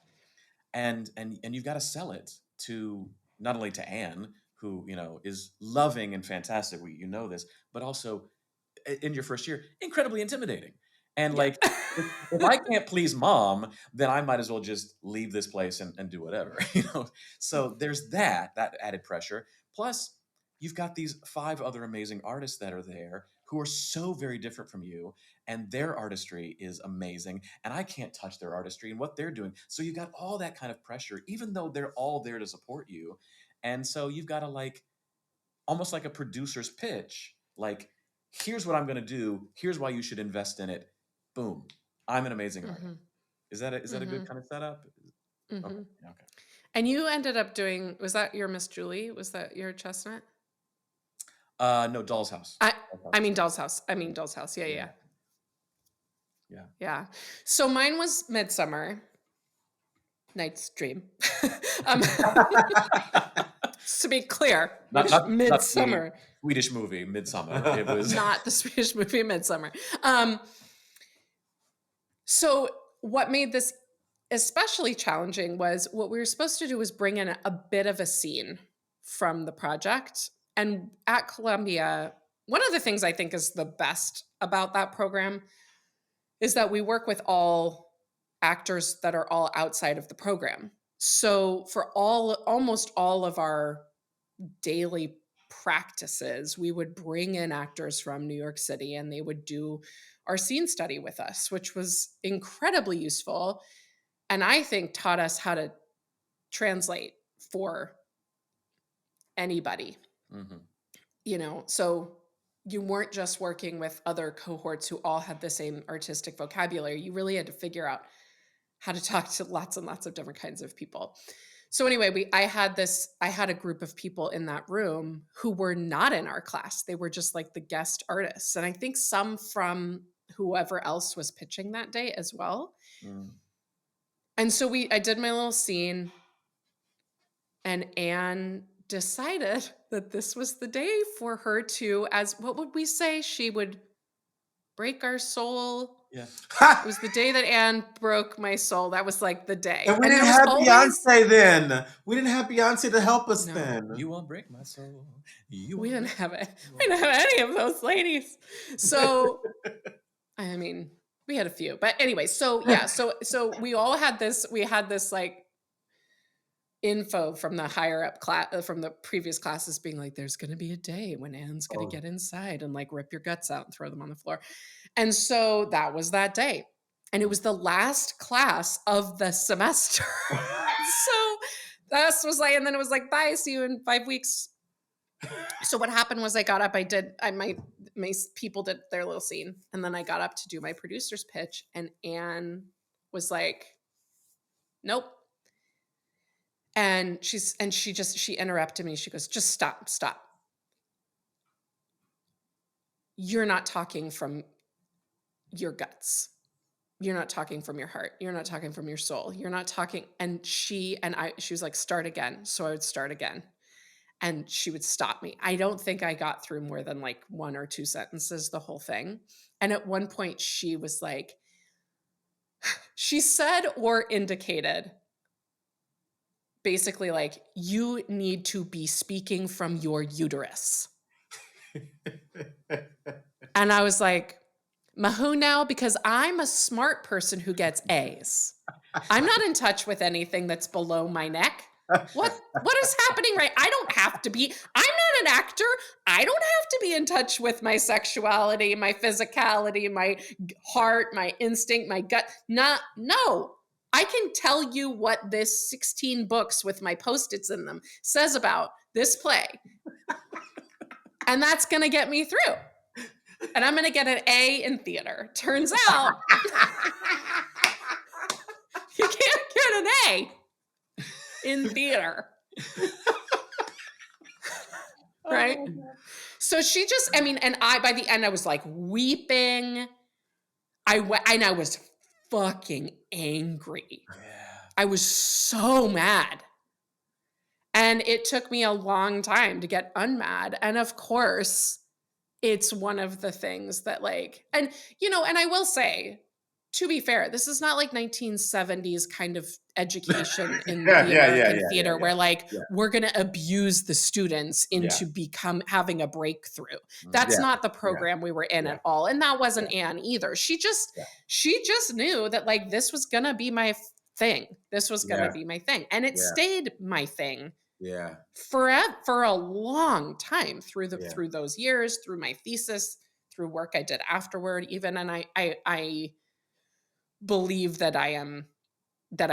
And you've got to sell it to not only to Anne, who is loving and fantastic. You know this, but also in your first year, incredibly intimidating. And
Yeah.
like, if I can't please mom, then I might as well just leave this place and do whatever, So there's that added pressure. Plus, you've got these 5 other amazing artists that are there who are so very different from you, and their artistry is amazing. And I can't touch their artistry and what they're doing. So you've got all that kind of pressure, even though they're all there to support you. And so you've got to like, almost like a producer's pitch, like, here's what I'm going to do. Here's why you should invest in it. Boom. I'm an amazing artist.
Mhm.
Is that a good
Mhm.
kind of setup? Okay.
Mhm.
Okay.
And you ended up doing, was that your Miss Julie? Was that your chestnut?
No, Doll's House.
I mean Doll's House. I mean Doll's House. Yeah, yeah,
Yeah.
yeah. So mine was Midsummer Night's Dream. um, to be clear,
Not
Midsummer,
Swedish movie, Midsummer. It was
not the Swedish movie Midsummer. So what made this especially challenging was what we were supposed to do was bring in a bit of a scene from the project. And at Columbia, one of the things I think is the best about that program is that we work with all actors that are all outside of the program. So for almost all of our daily practices, we would bring in actors from New York City and they would do our scene study with us, which was incredibly useful. And I think taught us how to translate for anybody, so you weren't just working with other cohorts who all had the same artistic vocabulary. You really had to figure out how to talk to lots and lots of different kinds of people. So anyway, I had a group of people in that room who were not in our class. They were just like the guest artists. And I think some from whoever else was pitching that day as well. And so I did my little scene, and Anne decided that this was the day for her to, as what would we say? She would break our soul.
Yeah.
It was the day that Anne broke my soul. That was like the day.
And we
And
didn't
there was
have
always
Beyonce then. We didn't have Beyonce to help us
No.
then.
You won't break my soul.
we didn't have it. We didn't have any of those ladies. So I mean, we had a few, but anyway. So yeah. So we all had this. We had this like info from the higher up class, from the previous classes, being like, "There's going to be a day when Anne's going to get inside and like rip your guts out and throw them on the floor." And so that was that day, and it was the last class of the semester. So this was like, and then it was like, "Bye, see you in 5 weeks." So what happened was I got up, my people did their little scene, and then I got up to do my producer's pitch, and Anne was like, "Nope." And she interrupted me. She goes, "Just stop. You're not talking from your guts. You're not talking from your heart. You're not talking from your soul. You're not talking." And she was like, "Start again." So I would start again. And she would stop me. I don't think I got through more than like 1 or 2 sentences, the whole thing. And at one point she was like, she said or indicated basically like, "You need to be speaking from your uterus." And I was like, "Mahu now?" Because I'm a smart person who gets A's. I'm not in touch with anything that's below my neck. What is happening, right? I'm not an actor. I don't have to be in touch with my sexuality, my physicality, my heart, my instinct, my gut. No. I can tell you what this 16 books with my Post-its in them says about this play. And that's going to get me through. and I'm going to get an A in theater. Turns out you can't get an A in theater. Right?
Oh my God.
So she just, I mean, and by the end, I was like weeping. And I was fucking angry.
Yeah.
I was so mad. And it took me a long time to get unmad. And of course, it's one of the things that and I will say, to be fair, this is not like 1970s kind of education in
Yeah,
the
yeah,
American
yeah,
theater where
yeah.
we're going to abuse the students into having a breakthrough. That's not the program we were in at all. And that wasn't Anne either. She just knew that this was going to be my thing. This was going to be my thing. And it stayed my thing.
Yeah.
For a long time through those years, through my thesis, through work I did afterward even. And I believe that I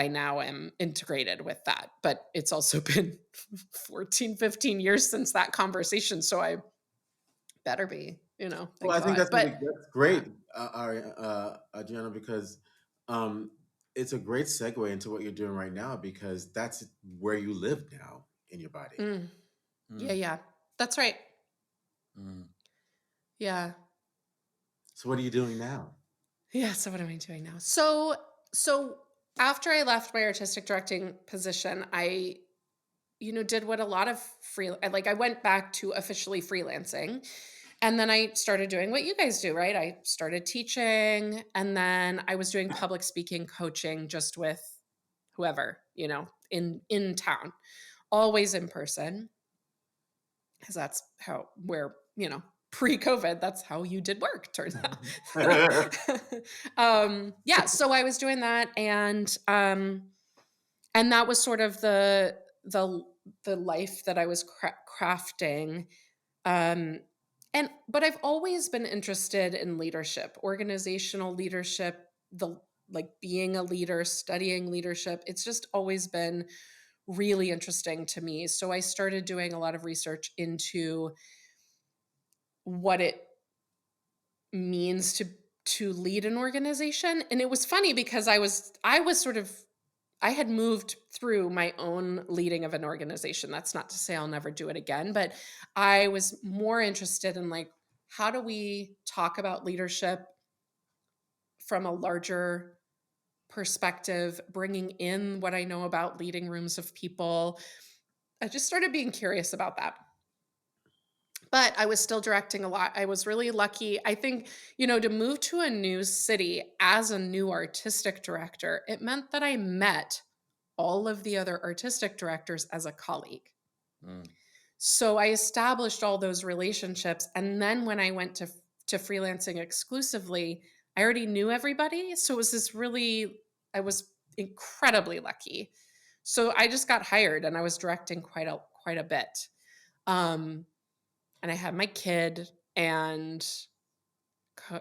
now am integrated with that. But it's also been 14, 15 years since that conversation. So I better be,
Well, I think that's great, Adriana, because it's a great segue into what you're doing right now, because that's where you live now in your body.
Yeah. That's right. Yeah.
So what are you doing now?
Yeah. So what am I doing now? So after I left my artistic directing position, I, did what a lot of I went back to officially freelancing, and then I started doing what you guys do, right? I started teaching, and then I was doing public speaking coaching just with whoever, in town, always in person, because that's where, pre-COVID, that's how you did work, turns out. So I was doing that, and that was sort of the life that I was crafting. But I've always been interested in leadership, organizational leadership, being a leader, studying leadership. It's just always been really interesting to me. So I started doing a lot of research into what it means to lead an organization. And it was funny because I had moved through my own leading of an organization. That's not to say I'll never do it again, but I was more interested in how do we talk about leadership from a larger perspective, bringing in what I know about leading rooms of people. I just started being curious about that. But I was still directing a lot. I was really lucky. I think, to move to a new city as a new artistic director, it meant that I met all of the other artistic directors as a colleague. So I established all those relationships. And then when I went to freelancing exclusively, I already knew everybody. So it was I was incredibly lucky. So I just got hired and I was directing quite a bit. And I had my kid and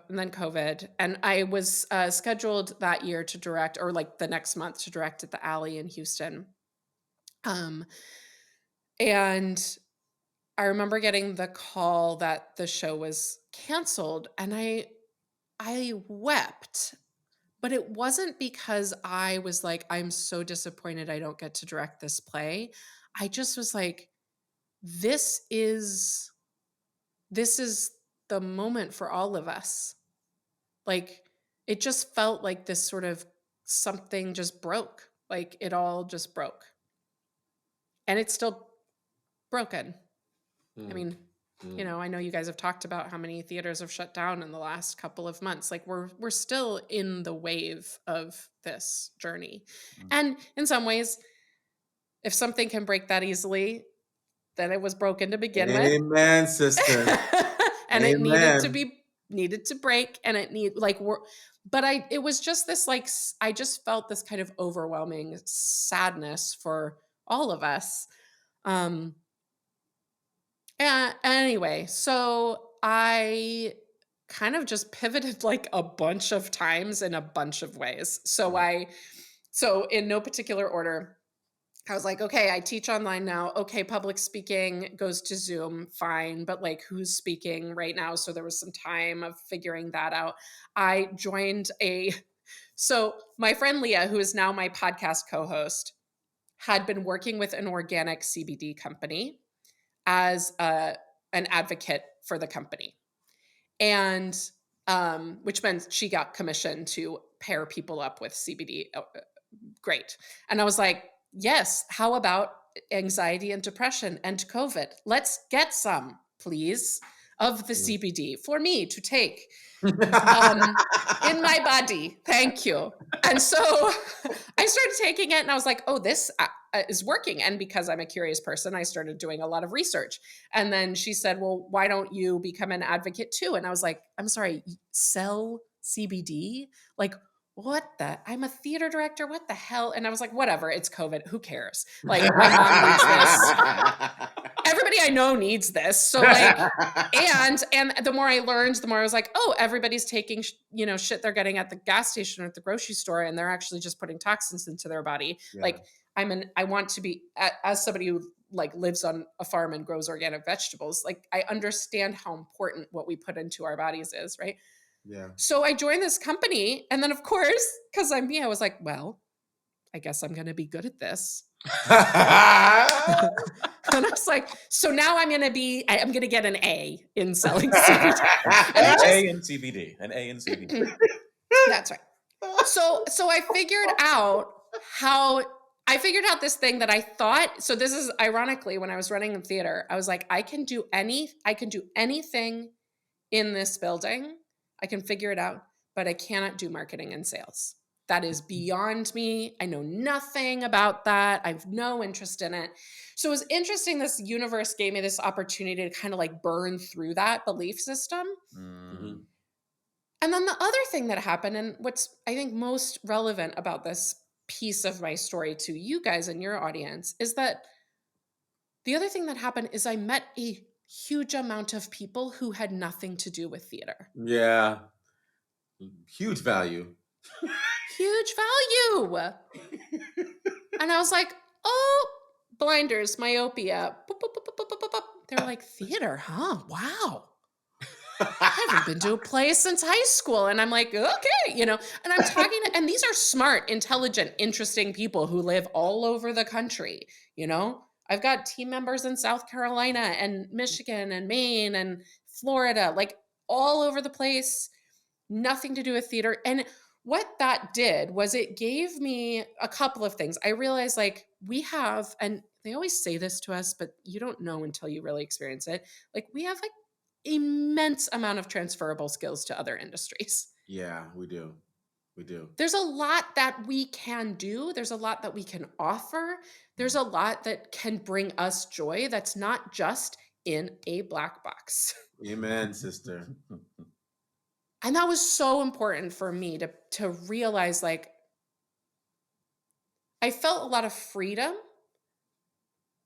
then COVID. And I was scheduled that year to direct, or the next month to direct at the Alley in Houston. And I remember getting the call that the show was canceled, and I wept. But it wasn't because I was I'm so disappointed I don't get to direct this play. I just was this is the moment for all of us. It just felt like this sort of something just broke. It all just broke. And it's still broken. I mean, I know you guys have talked about how many theaters have shut down in the last couple of months. We're still in the wave of this journey. And in some ways, if something can break that easily, then it was broken to begin with.
Amen, sister.
And Amen. It needed to break, and it was just this I just felt this kind of overwhelming sadness for all of us. Anyway, so I kind of just pivoted a bunch of times in a bunch of ways. So in no particular order, I was like, okay, I teach online now. Okay, public speaking goes to Zoom, fine. But like, who's speaking right now? So there was some time of figuring that out. I joined so my friend Leah, who is now my podcast co-host, had been working with an organic CBD company as an advocate for the company. And which meant she got commissioned to pair people up with CBD. Great. And I was like, yes, how about anxiety and depression and COVID? Let's get some, please, of the CBD for me to take in my body. Thank you. And so I started taking it and I was like, oh, this is working. And because I'm a curious person, I started doing a lot of research. And then she said, well, why don't you become an advocate too? And I was like, I'm sorry, sell CBD? Like, I'm a theater director. What the hell? And I was like, whatever, it's COVID. Who cares? Like, my mom needs this. Everybody I know needs this. So like, and the more I learned, the more I was like, oh, everybody's taking, shit they're getting at the gas station or at the grocery store, and they're actually just putting toxins into their body. Yeah. Like, I want to be, as somebody who like lives on a farm and grows organic vegetables, like I understand how important what we put into our bodies is, right?
Yeah.
So I joined this company, and then of course, because I'm me, I was like, well, I guess I'm going to be good at this. And I was like, so now I'm going to get an A in selling CBD.
An A in CBD.
That's right. So I figured out this thing that I thought, so this is ironically, when I was running in theater, I was like, I can do anything in this building. I can figure it out, but I cannot do marketing and sales. That is beyond me. I know nothing about that. I have no interest in it. So it was interesting. This universe gave me this opportunity to kind of like burn through that belief system. Mm-hmm. And then the other thing that happened, and what's I think most relevant about this piece of my story to you guys and your audience, is that the other thing that happened is I met a huge amount of people who had nothing to do with theater.
Yeah. Huge value.
Huge value. And I was like, oh, blinders, myopia. Boop, boop, boop, boop, boop, boop. They're like, theater, huh? Wow. I haven't been to a play since high school. And I'm like, okay, and I'm talking to, and these are smart, intelligent, interesting people who live all over the country. I've got team members in South Carolina and Michigan and Maine and Florida, like all over the place, nothing to do with theater. And what that did was it gave me a couple of things. I realized like we have, and they always say this to us, but you don't know until you really experience it. Like we have like immense amount of transferable skills to other industries.
Yeah, we do. We do.
There's a lot that we can do. There's a lot that we can offer. There's a lot that can bring us joy that's not just in a black box.
Amen, sister.
And that was so important for me to realize, like, I felt a lot of freedom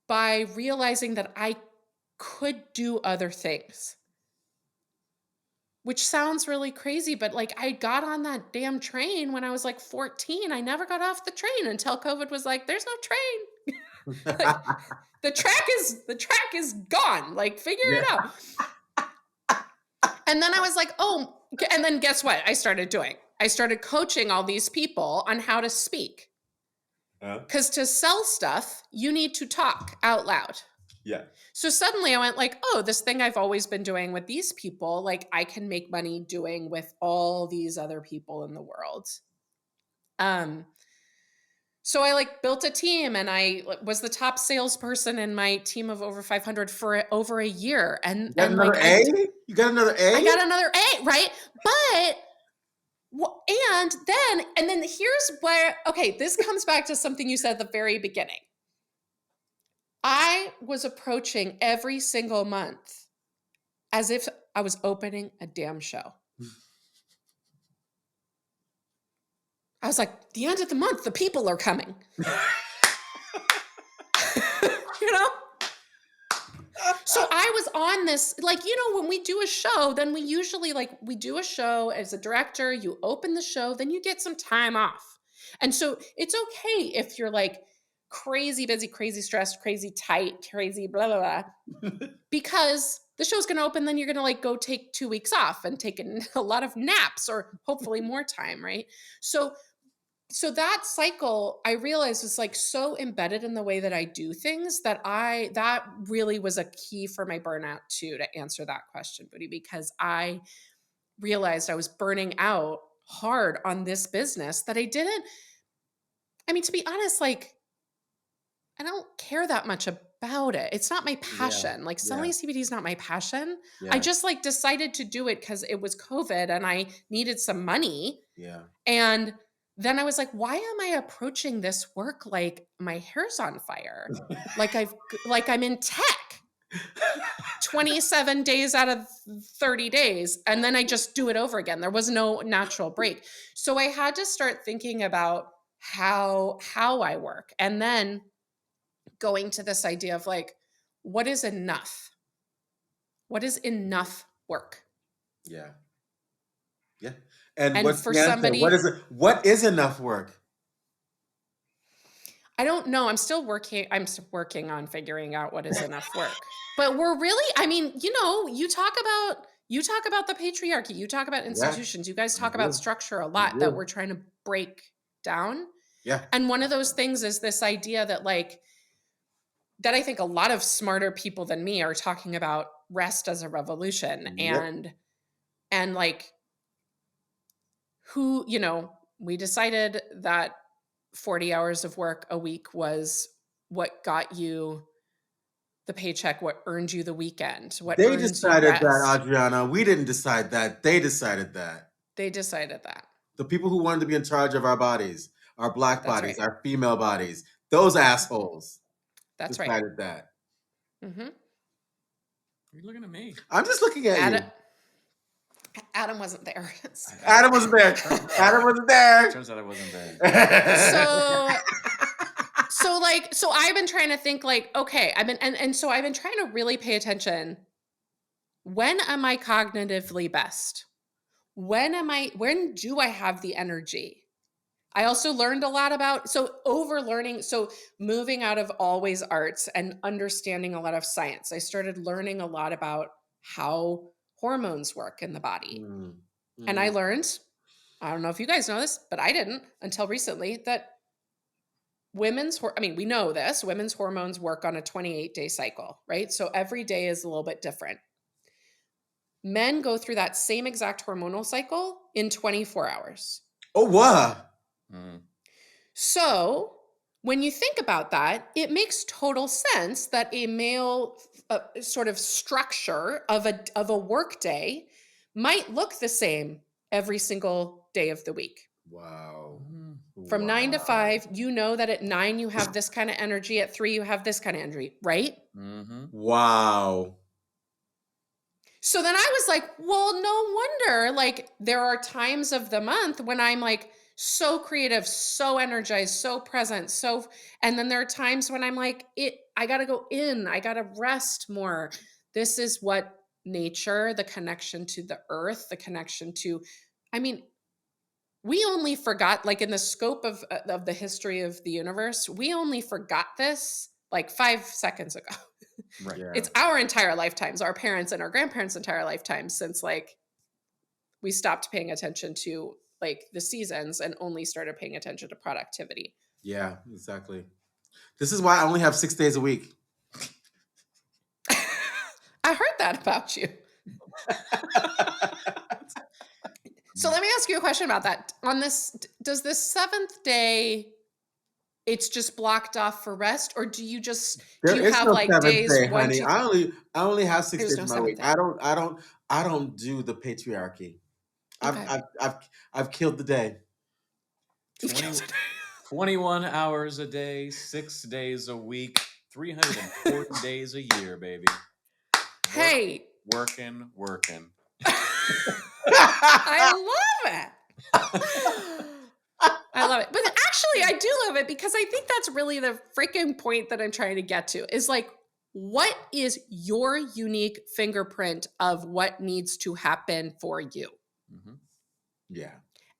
by realizing that I could do other things. Which sounds really crazy, but like I got on that damn train when I was like 14. I never got off the train until COVID was like, there's no train. Like, the track is gone. Like figure it out. And then I was like, oh, and then guess what? I started coaching all these people on how to speak. Because to sell stuff, you need to talk out loud.
Yeah. So
suddenly I went like, oh, this thing I've always been doing with these people, like I can make money doing with all these other people in the world. So I like built a team, and I was the top salesperson in my team of over 500 for over a year. And
you got another A? You got another A?
I got another A, right? But and then here's where, okay, this comes back to something you said at the very beginning. I was approaching every single month as if I was opening a damn show. I was like, the end of the month, the people are coming. So I was on this, like, when we do a show, then we usually we do a show as a director, you open the show, then you get some time off. And so it's okay if you're like crazy busy, crazy stressed, crazy tight, crazy blah, blah, blah. Because the show's going to open, then you're going to like go take 2 weeks off and take a lot of naps or hopefully more time, right? So that cycle, I realized, was like so embedded in the way that I do things that really was a key for my burnout too, to answer that question, Budi, because I realized I was burning out hard on this business that to be honest, like, I don't care that much about it. It's not my passion. Like selling CBD is not my passion. I just like decided to do it because it was COVID and I needed some money.
Yeah.
And then I was like, why am I approaching this work like my hair's on fire? like I'm in tech 27 days out of 30 days. And then I just do it over again. There was no natural break. So I had to start thinking about how I work. And then going to this idea of like, what is enough? What is enough work?
Yeah. Yeah. And what's
for
the answer?
somebody,
what is enough work?
I don't know. I'm still working on figuring out what is enough work. But we're really, you talk about the patriarchy, you talk about institutions, you guys talk about structure a lot that we're trying to break down.
Yeah.
And one of those things is this idea that that I think a lot of smarter people than me are talking about rest as a revolution. And like we decided that 40 hours of work a week was what got you the paycheck, what earned you the weekend, what
they
earns
decided
you rest.
that, Adriana. We didn't decide that. They decided that.
They decided that.
The people who wanted to be in charge of our bodies, our Black
That's
bodies,
right.
our female bodies, those assholes.
That's
decided
right.
that.
Mm-hmm.
You're looking at me.
I'm just looking at you.
Adam wasn't there.
Adam wasn't there. Adam wasn't there.
Turns out I wasn't there.
So I've been trying to think like, okay, I've been trying to really pay attention. When am I cognitively best? When do I have the energy? I also learned a lot about, moving out of always arts and understanding a lot of science. I started learning a lot about how hormones work in the body. And I learned, I don't know if you guys know this, but I didn't until recently, that we know this, women's hormones work on a 28-day cycle, right? So every day is a little bit different. Men go through that same exact hormonal cycle in 24 hours.
Oh, wow.
So when you think about that, it makes total sense that a male sort of structure of a work day might look the same every single day of the week.
Wow.
From 9 to 5, you know that at 9 you have this kind of energy, at 3 you have this kind of energy, right?
Mm-hmm.
Wow.
So then I was like, well, no wonder, like, there are times of the month when I'm like so creative, so energized, so present, and then there are times when I'm like, I gotta go in, I gotta rest more. This is what nature, the connection to the earth, the connection to, we only forgot, like in the scope of the history of the universe, we only forgot this like 5 seconds ago.
Right.
Yeah.
It's our entire lifetimes, our parents and our grandparents' entire lifetimes since like we stopped paying attention to like the seasons and only started paying attention to productivity.
Yeah, exactly. This is why I only have 6 days a week.
I heard that about you. So let me ask you a question about that. On this, does the 7th day, it's just blocked off for rest, or do you have
no
like
7th
days
day,
one,
honey.
two?
I only have 6 days
no
in my
7th
week.
day.
I don't do the patriarchy.
Okay.
I've killed the day.
21 hours a day, 6 days a week, 340 days a year, baby.
Hey.
Working.
I love it. I love it. But actually, I do love it because I think that's really the freaking point that I'm trying to get to is like, what is your unique fingerprint of what needs to happen for you?
Mm-hmm. Yeah.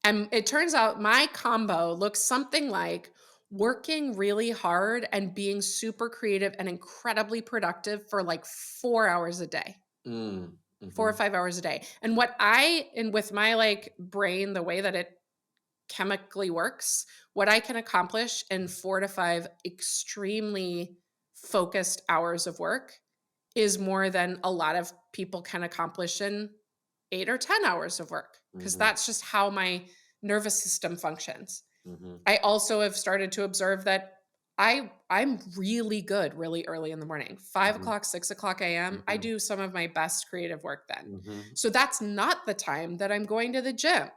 And it turns out my combo looks something like working really hard and being super creative and incredibly productive for like 4 hours a day. 4 or 5 hours a day. And with my like brain, the way that it chemically works, what I can accomplish in 4 to 5 extremely focused hours of work is more than a lot of people can accomplish in 8 or 10 hours of work, because that's just how my nervous system functions. I also have started to observe that I'm really good really early in the morning. 5 o'clock, 6 o'clock a.m. I do some of my best creative work then. So that's not the time that I'm going to the gym.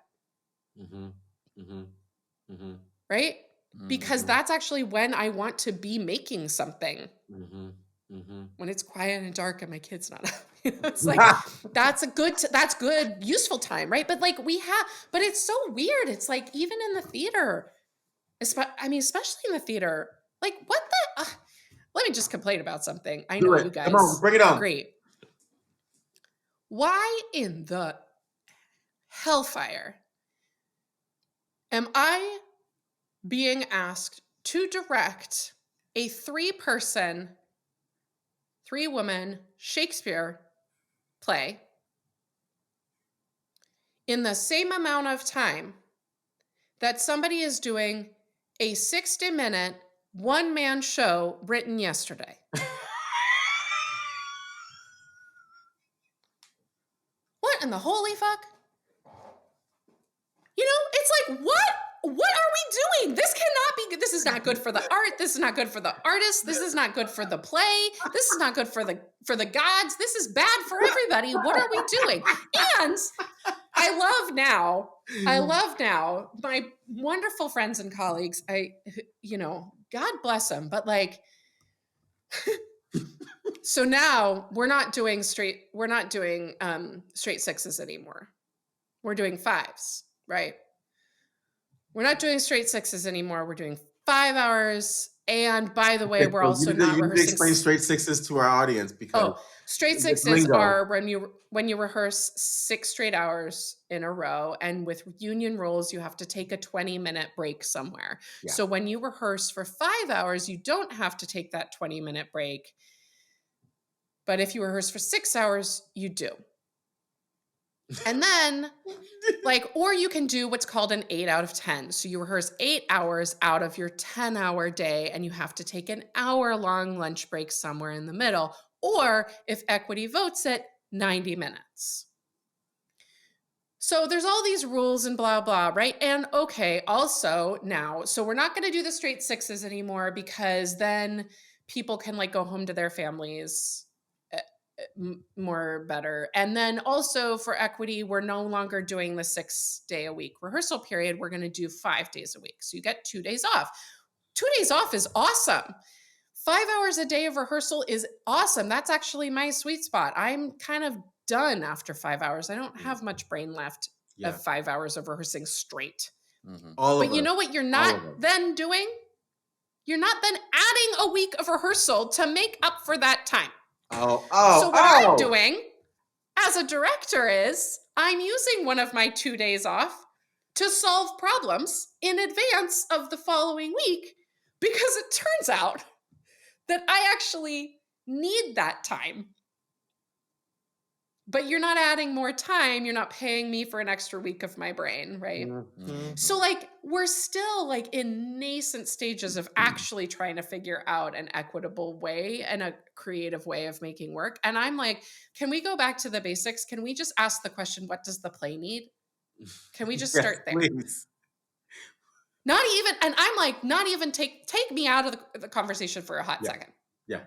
Right? Because that's actually when I want to be making something. When it's quiet and dark and my kid's not up. It's like, that's good, useful time, right? But like but it's so weird. It's like, even in the theater, especially in the theater, like let me just complain about something. I know you guys.
Come on, bring it on.
Great. Why in the hellfire am I being asked to direct a 3-woman Shakespeare play in the same amount of time that somebody is doing a 60-minute one-man show written yesterday? What in the holy fuck? It's like, what are we doing? This is not good for the art. This is not good for the artist. This is not good for the play. This is not good for the gods. This is bad for everybody. What are we doing? And I love now my wonderful friends and colleagues. God bless them. But like, so now we're not doing straight sixes anymore. We're doing 5s, right? We're not doing straight 6s anymore. We're doing 5 hours. And by the way, we're also not rehearsing.
You need to explain straight 6s to our audience, because
straight 6s are when you rehearse 6 straight hours in a row, and with union rules, you have to take a 20-minute break somewhere. Yeah. So when you rehearse for 5 hours, you don't have to take that 20-minute break. But if you rehearse for 6 hours, you do. And then, or you can do what's called an 8 out of 10. So you rehearse 8 hours out of your 10-hour day, and you have to take an hour-long lunch break somewhere in the middle. Or, if equity votes it, 90 minutes. So there's all these rules and blah, blah, right? And okay, also now, so we're not going to do the straight 6s anymore, because then people can go home to their families more better. And then also for equity, we're no longer doing the 6-day-a-week rehearsal period. We're going to do 5 days a week. So you get 2 days off. 2 days off is awesome. 5 hours a day of rehearsal is awesome. That's actually my sweet spot. I'm kind of done after 5 hours. I don't have much brain left of 5 hours of rehearsing straight. But you know what you're not then doing? You're not then adding a week of rehearsal to make up for that time. So what I'm doing as a director is I'm using one of my 2 days off to solve problems in advance of the following week, because it turns out that I actually need that time. But you're not adding more time. You're not paying me for an extra week of my brain, right? So we're still in nascent stages of actually trying to figure out an equitable way and a creative way of making work. And I'm like, can we go back to the basics? Can we just ask the question, what does the play need? Can we just start there?
Please.
Not even take me out of the conversation for a hot second.
Yeah.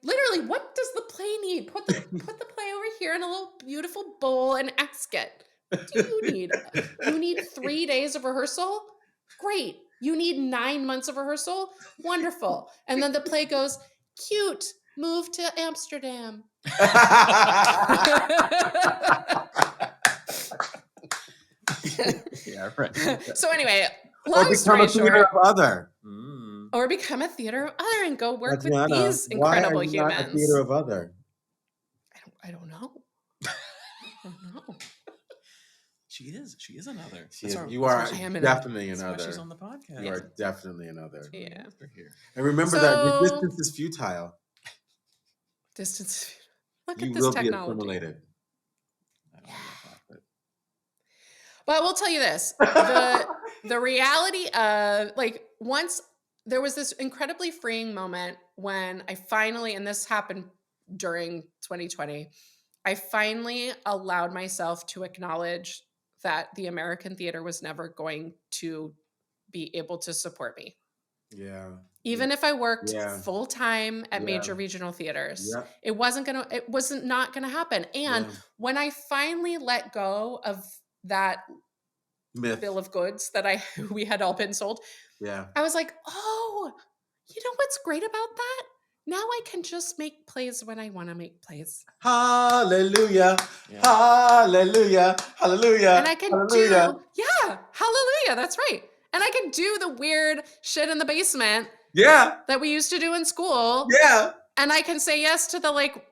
Literally, what does the play need? Put the play over here in a little beautiful bowl and ask it. What do you need? You need 3 days of rehearsal? Great. You need 9 months of rehearsal? Wonderful. And then the play goes, cute, move to Amsterdam.
Yeah, right.
So anyway,
long story short.
Or become a theater of other and go work with these incredible humans. Why are you not a
theater of other?
I don't know.
She is another.
You are
I am
definitely
That's why
another.
she's on the podcast.
You are definitely another.
Yeah.
Here.
And remember that your distance is futile.
Distance. Look
You
at this
will be
technology.
assimilated.
I don't know about that,
But I will tell you this: the reality of like once there was this incredibly freeing moment when I finally, and this happened during 2020, I finally allowed myself to acknowledge that the American theater was never going to be able to support me.
Yeah.
Even if I worked
Yeah.
full time at
Yeah.
major regional theaters,
Yep.
it wasn't not gonna happen. And
Yeah.
when I finally let go of that
Myth.
bill of goods that we had all been sold,
Yeah.
I was like, oh, you know what's great about that? Now I can just make plays when I want to make plays.
Hallelujah.
Yeah.
Hallelujah. Hallelujah.
And I can
Hallelujah.
hallelujah, that's right. And I can do the weird shit in the basement
Yeah.
that we used to do in school.
Yeah.
And I can say yes to the like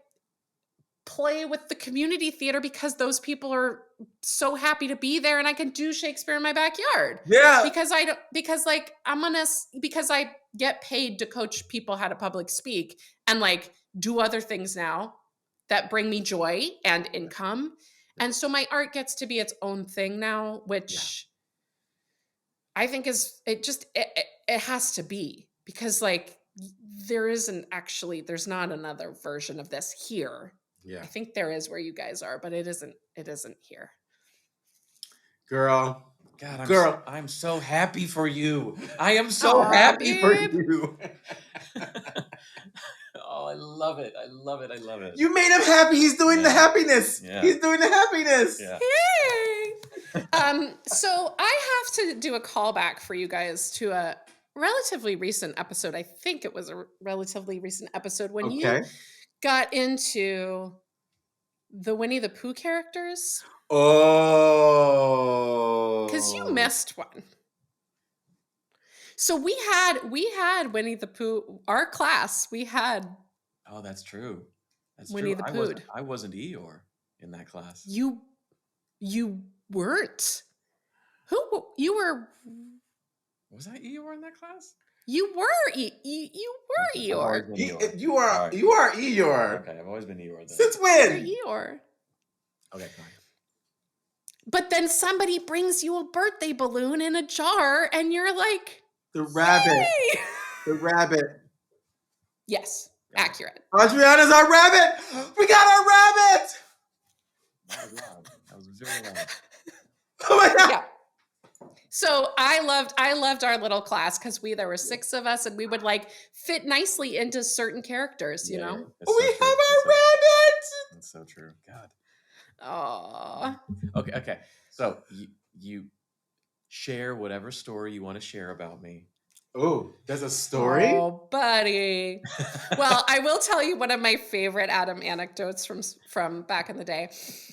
play with the community theater because those people are so happy to be there, and I can do Shakespeare in my backyard.
Yeah.
Because I get paid to coach people how to public speak and like do other things now that bring me joy and income. And so my art gets to be its own thing now, which I think it has to be, because like there's not another version of this here.
Yeah.
I think there is where you guys are, but it isn't here.
Girl.
God,
Girl.
I'm so happy for you. I am so happy for you. Oh, I love it. I love it. I love it.
You made him happy. He's doing the happiness.
Yeah.
He's doing the happiness.
Yeah.
Yay! So I have to do a callback for you guys to a relatively recent episode. I think it was a relatively recent episode when you got into the Winnie the Pooh characters.
Oh.
Because you missed one. So we had Winnie the Pooh, our class, we had.
Oh, that's true. That's
Winnie
true.
the Pooh.
I wasn't Eeyore in that class.
You weren't. You were.
Was I Eeyore in that class?
You were Eeyore.
You are Eeyore.
Okay, I've always been Eeyore. Then.
Since when?
You're Eeyore.
Okay, fine.
But then somebody brings you a birthday balloon in a jar, and you're like,
the rabbit.
Yay!
The rabbit.
Yes, accurate.
Adriana's our rabbit. We got our rabbit.
That was loud. That was very loud.
Oh my god.
Yeah. So I loved our little class because there were 6 of us, and we would like fit nicely into certain characters, you know?
We have our rabbit.
That's so true. God.
Aww.
Okay. So you share whatever story you want to share about me.
Oh, there's a story?
Oh, buddy. Well, I will tell you one of my favorite Adam anecdotes from back in the day.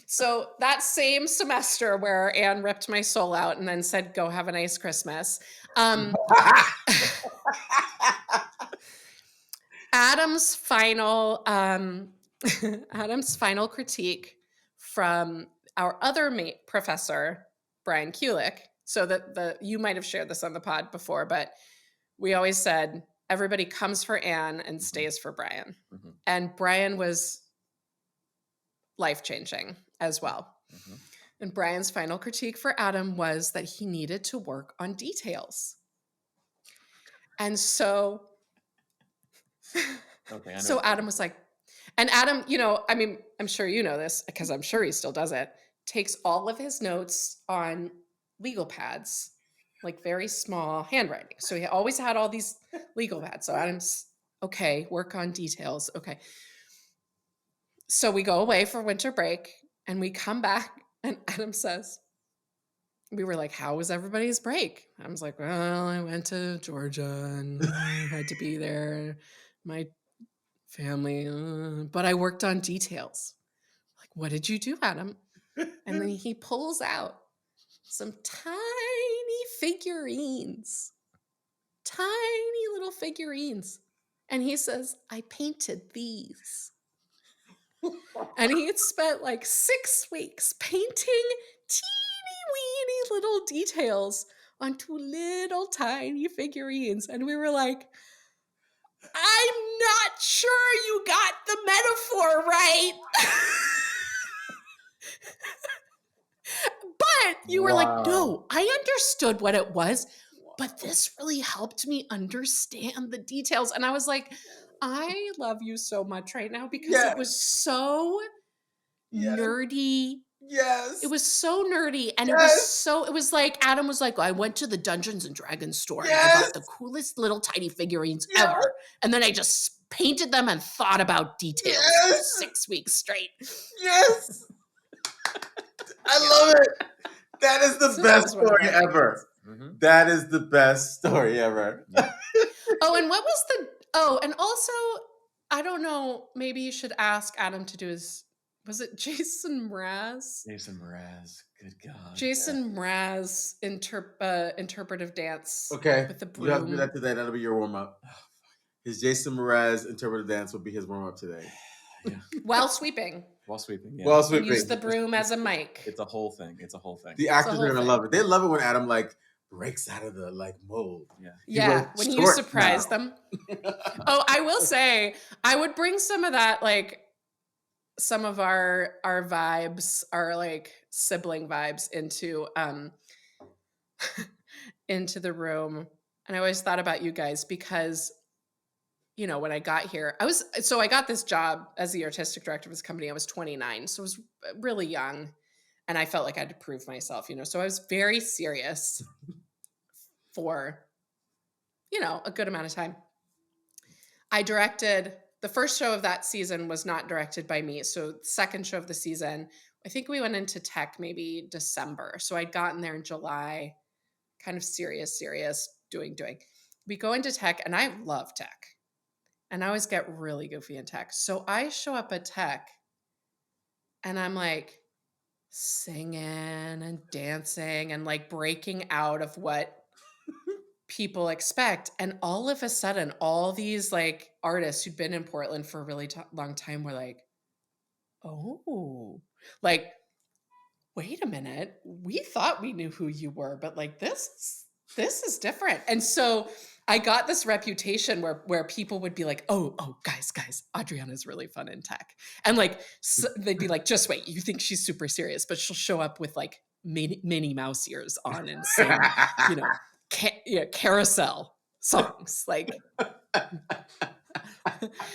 So that same semester where Anne ripped my soul out and then said, "Go have a nice Christmas." Adam's final critique from our other professor, Brian Kulick. So that you might have shared this on the pod before, but we always said everybody comes for Anne and stays for Brian.
Mm-hmm.
And Brian was life-changing as well.
Mm-hmm.
And Brian's final critique for Adam was that he needed to work on details. And so, so Adam was like, and Adam, I'm sure you know this because I'm sure he still does it, takes all of his notes on legal pads, like very small handwriting. So he always had all these legal pads. So Adam's, okay, work on details. Okay. So we go away for winter break and we come back and Adam says, we were like, how was everybody's break? I was like, well, I went to Georgia and I had to be there. My family, but I worked on details. Like, what did you do, Adam? And then he pulls out some tiny figurines, tiny little figurines. And he says, I painted these. And he had spent like 6 weeks painting teeny little details on 2 little tiny figurines. And we were like, I'm not sure you got the metaphor right. But you were like, no, I understood what it was, but this really helped me understand the details. And I was like, I love you so much right now because
Yes.
it was so nerdy.
Yes.
It was so nerdy. And
Yes.
it was like, Adam was like, I went to the Dungeons and Dragons store and I
Yes.
bought the coolest little tiny figurines
Yes.
ever. And then I just painted them and thought about details for
Yes.
6 weeks straight.
Yes. I love it. That is the best story ever.
Mm-hmm.
That is the best story ever.
And what was and also, I don't know, maybe you should ask Adam to do was it Jason Mraz?
Jason Mraz, good God.
Jason Mraz interpretive dance.
Okay.
With the broom.
You have to do that today. That'll be your warm-up. His Jason Mraz interpretive dance will be his warm-up today.
Yeah.
While sweeping.
While sweeping, yeah.
While sweeping.
Use the broom as a mic.
It's a whole thing.
The actors are gonna love it. They love it when Adam breaks out of the mold.
Yeah, when you surprise them. I will say, I would bring some of that, some of our vibes, our sibling vibes into into the room. And I always thought about you guys because, when I got here, I got this job as the artistic director of this company. I was 29, so I was really young, and I felt like I had to prove myself, so I was very serious for, a good amount of time. I directed, the first show of that season was not directed by me. So the second show of the season, I think we went into tech maybe December. So I'd gotten there in July, kind of serious, doing. We go into tech, and I love tech. And I always get really goofy in tech. So I show up at tech, and I'm singing and dancing and breaking out of what people expect. And all of a sudden, all these artists who'd been in Portland for a really long time were like, oh, wait a minute. We thought we knew who you were, but this is different. And so I got this reputation where people would be like, oh, guys, Adriana's really fun in tech. And so they'd be like, just wait, you think she's super serious, but she'll show up with Minnie Mouse ears on and sing, carousel songs.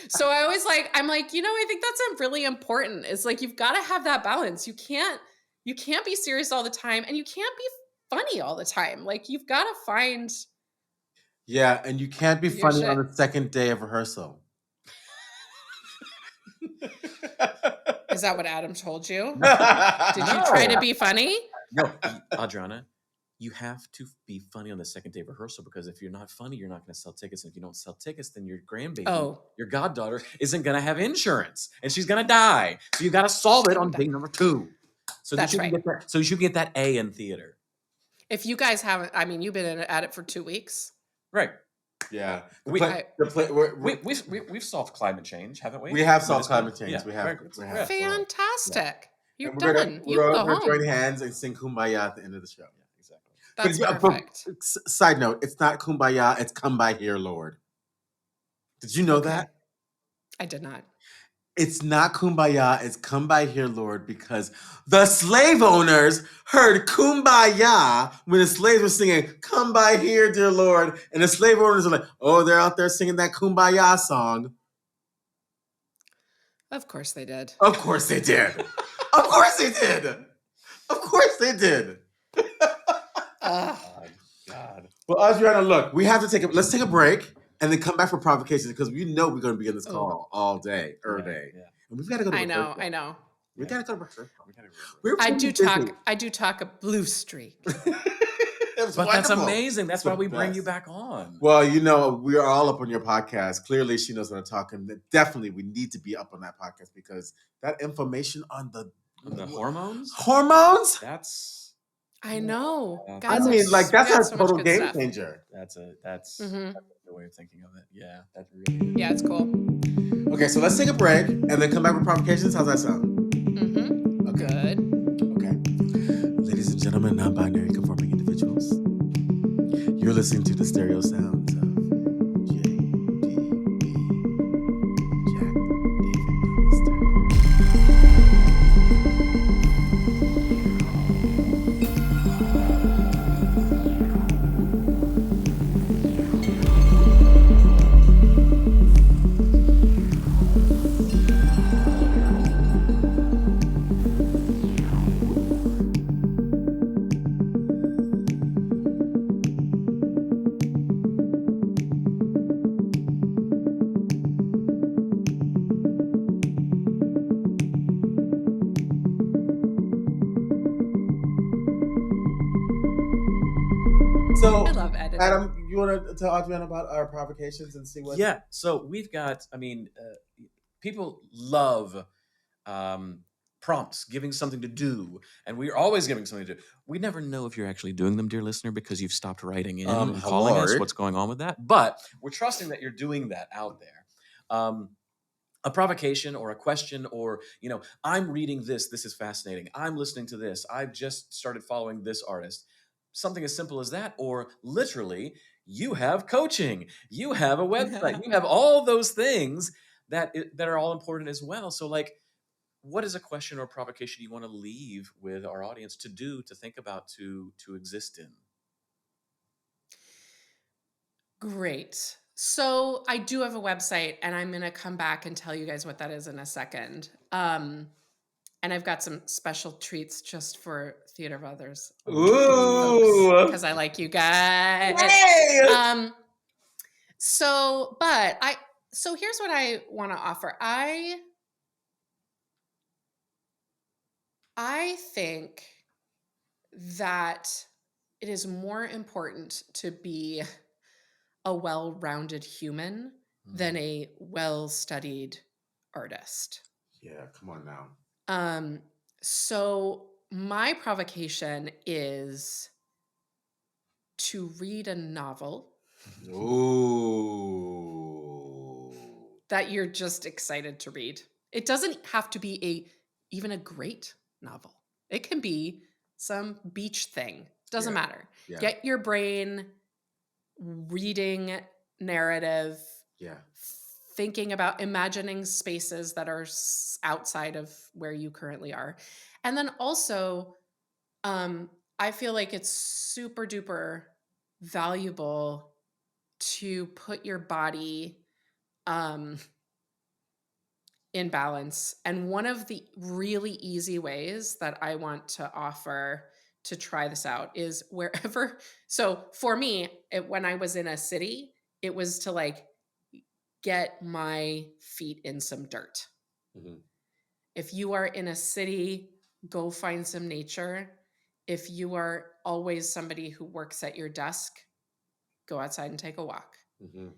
So I always I'm I think that's really important. It's you've got to have that balance. You can't be serious all the time, and you can't be funny all the time. You've got to find.
Yeah, and you can't be funny on the second day of rehearsal.
Is that what Adam told you? Did you try to be funny?
No, Adriana, you have to be funny on the second day of rehearsal, because if you're not funny, you're not going to sell tickets. And if you don't sell tickets, then your grandbaby, your goddaughter, isn't going to have insurance, and she's going to die. So you got to solve it on day number 2. So
that's right.
So you should get that A in theater.
If you guys haven't, you've been at it for 2 weeks.
Right.
Yeah.
We've solved climate change, haven't we?
We have solved climate change.
Yeah.
We have.
Fantastic. Yeah. You're
done.
You can go
we're
home.
Join hands and sing Kumbaya at the end of the show.
Yeah, exactly.
That's perfect.
Side note, it's not Kumbaya, it's Come By Here, Lord. Did you know that?
I did not.
It's not Kumbaya, it's Come By Here, Lord, because the slave owners heard Kumbaya when the slaves were singing, Come By Here, dear Lord. And the slave owners are like, oh, they're out there singing that Kumbaya song.
Of course they did.
Of course they did. Of course they did. Of course they did.
God.
Well, Adriana, look, we have to let's take a break. And then come back for provocations, because we know we're going to be in this call all day, day.
Yeah.
And we've got to go to
I know.
We got to go to rehearsal.
I do talk a blue streak.
But that's amazing. That's why we bring you back on.
Well, we are all up on your podcast. Clearly, she knows what I'm talking. Definitely, we need to be up on that podcast, because that information on the
hormones?
Hormones?
That's...
I know.
Guys, that's a total game changer.
That's the way of thinking of it. Yeah, that's really.
Yeah, it's cool.
Okay, so let's take a break and then come back with provocations. How's that sound?
Mm-hmm.
Okay.
Good.
Okay. Ladies and gentlemen, non-binary, conforming You're listening to the stereo sounds of JDB, Jack So,
I love editing.
Adam, you want to tell Adriana about our provocations and see what?
Yeah. So we've got. People love prompts, giving something to do, and we're always giving something to do. We never know if you're actually doing them, dear listener, because you've stopped writing in and calling us. What's going on with that? But we're trusting that you're doing that out there. A provocation or a question, or I'm reading this. This is fascinating. I'm listening to this. I've just started following this artist. Something as simple as that, or literally, you have coaching, you have a website, you have all those things that are all important as well. So, like, what is a question or provocation you want to leave with our audience to do, to think about, to exist in?
Great. So I do have a website, and I'm going to come back and tell you guys what that is in a second. And I've got some special treats just for Theater of Others.
Ooh,
because I like you guys.
Hey!
So here's what I want to offer. I think that it is more important to be a well-rounded human than a well-studied artist.
Yeah, come on now.
So my provocation is to read a novel.
Ooh.
That you're just excited to read. It doesn't have to be even a great novel. It can be some beach thing. Doesn't matter. Yeah. Get your brain reading narrative. Yeah. Thinking about imagining spaces that are outside of where you currently are. And then also, I feel like it's super duper valuable to put your body in balance. And one of the really easy ways that I want to offer to try this out is wherever. So for me, when I was in a city, it was to like get my feet in some dirt. Mm-hmm. If you are in a city, go find some nature. If you are always somebody who works at your desk, go outside and take a walk. Mm-hmm.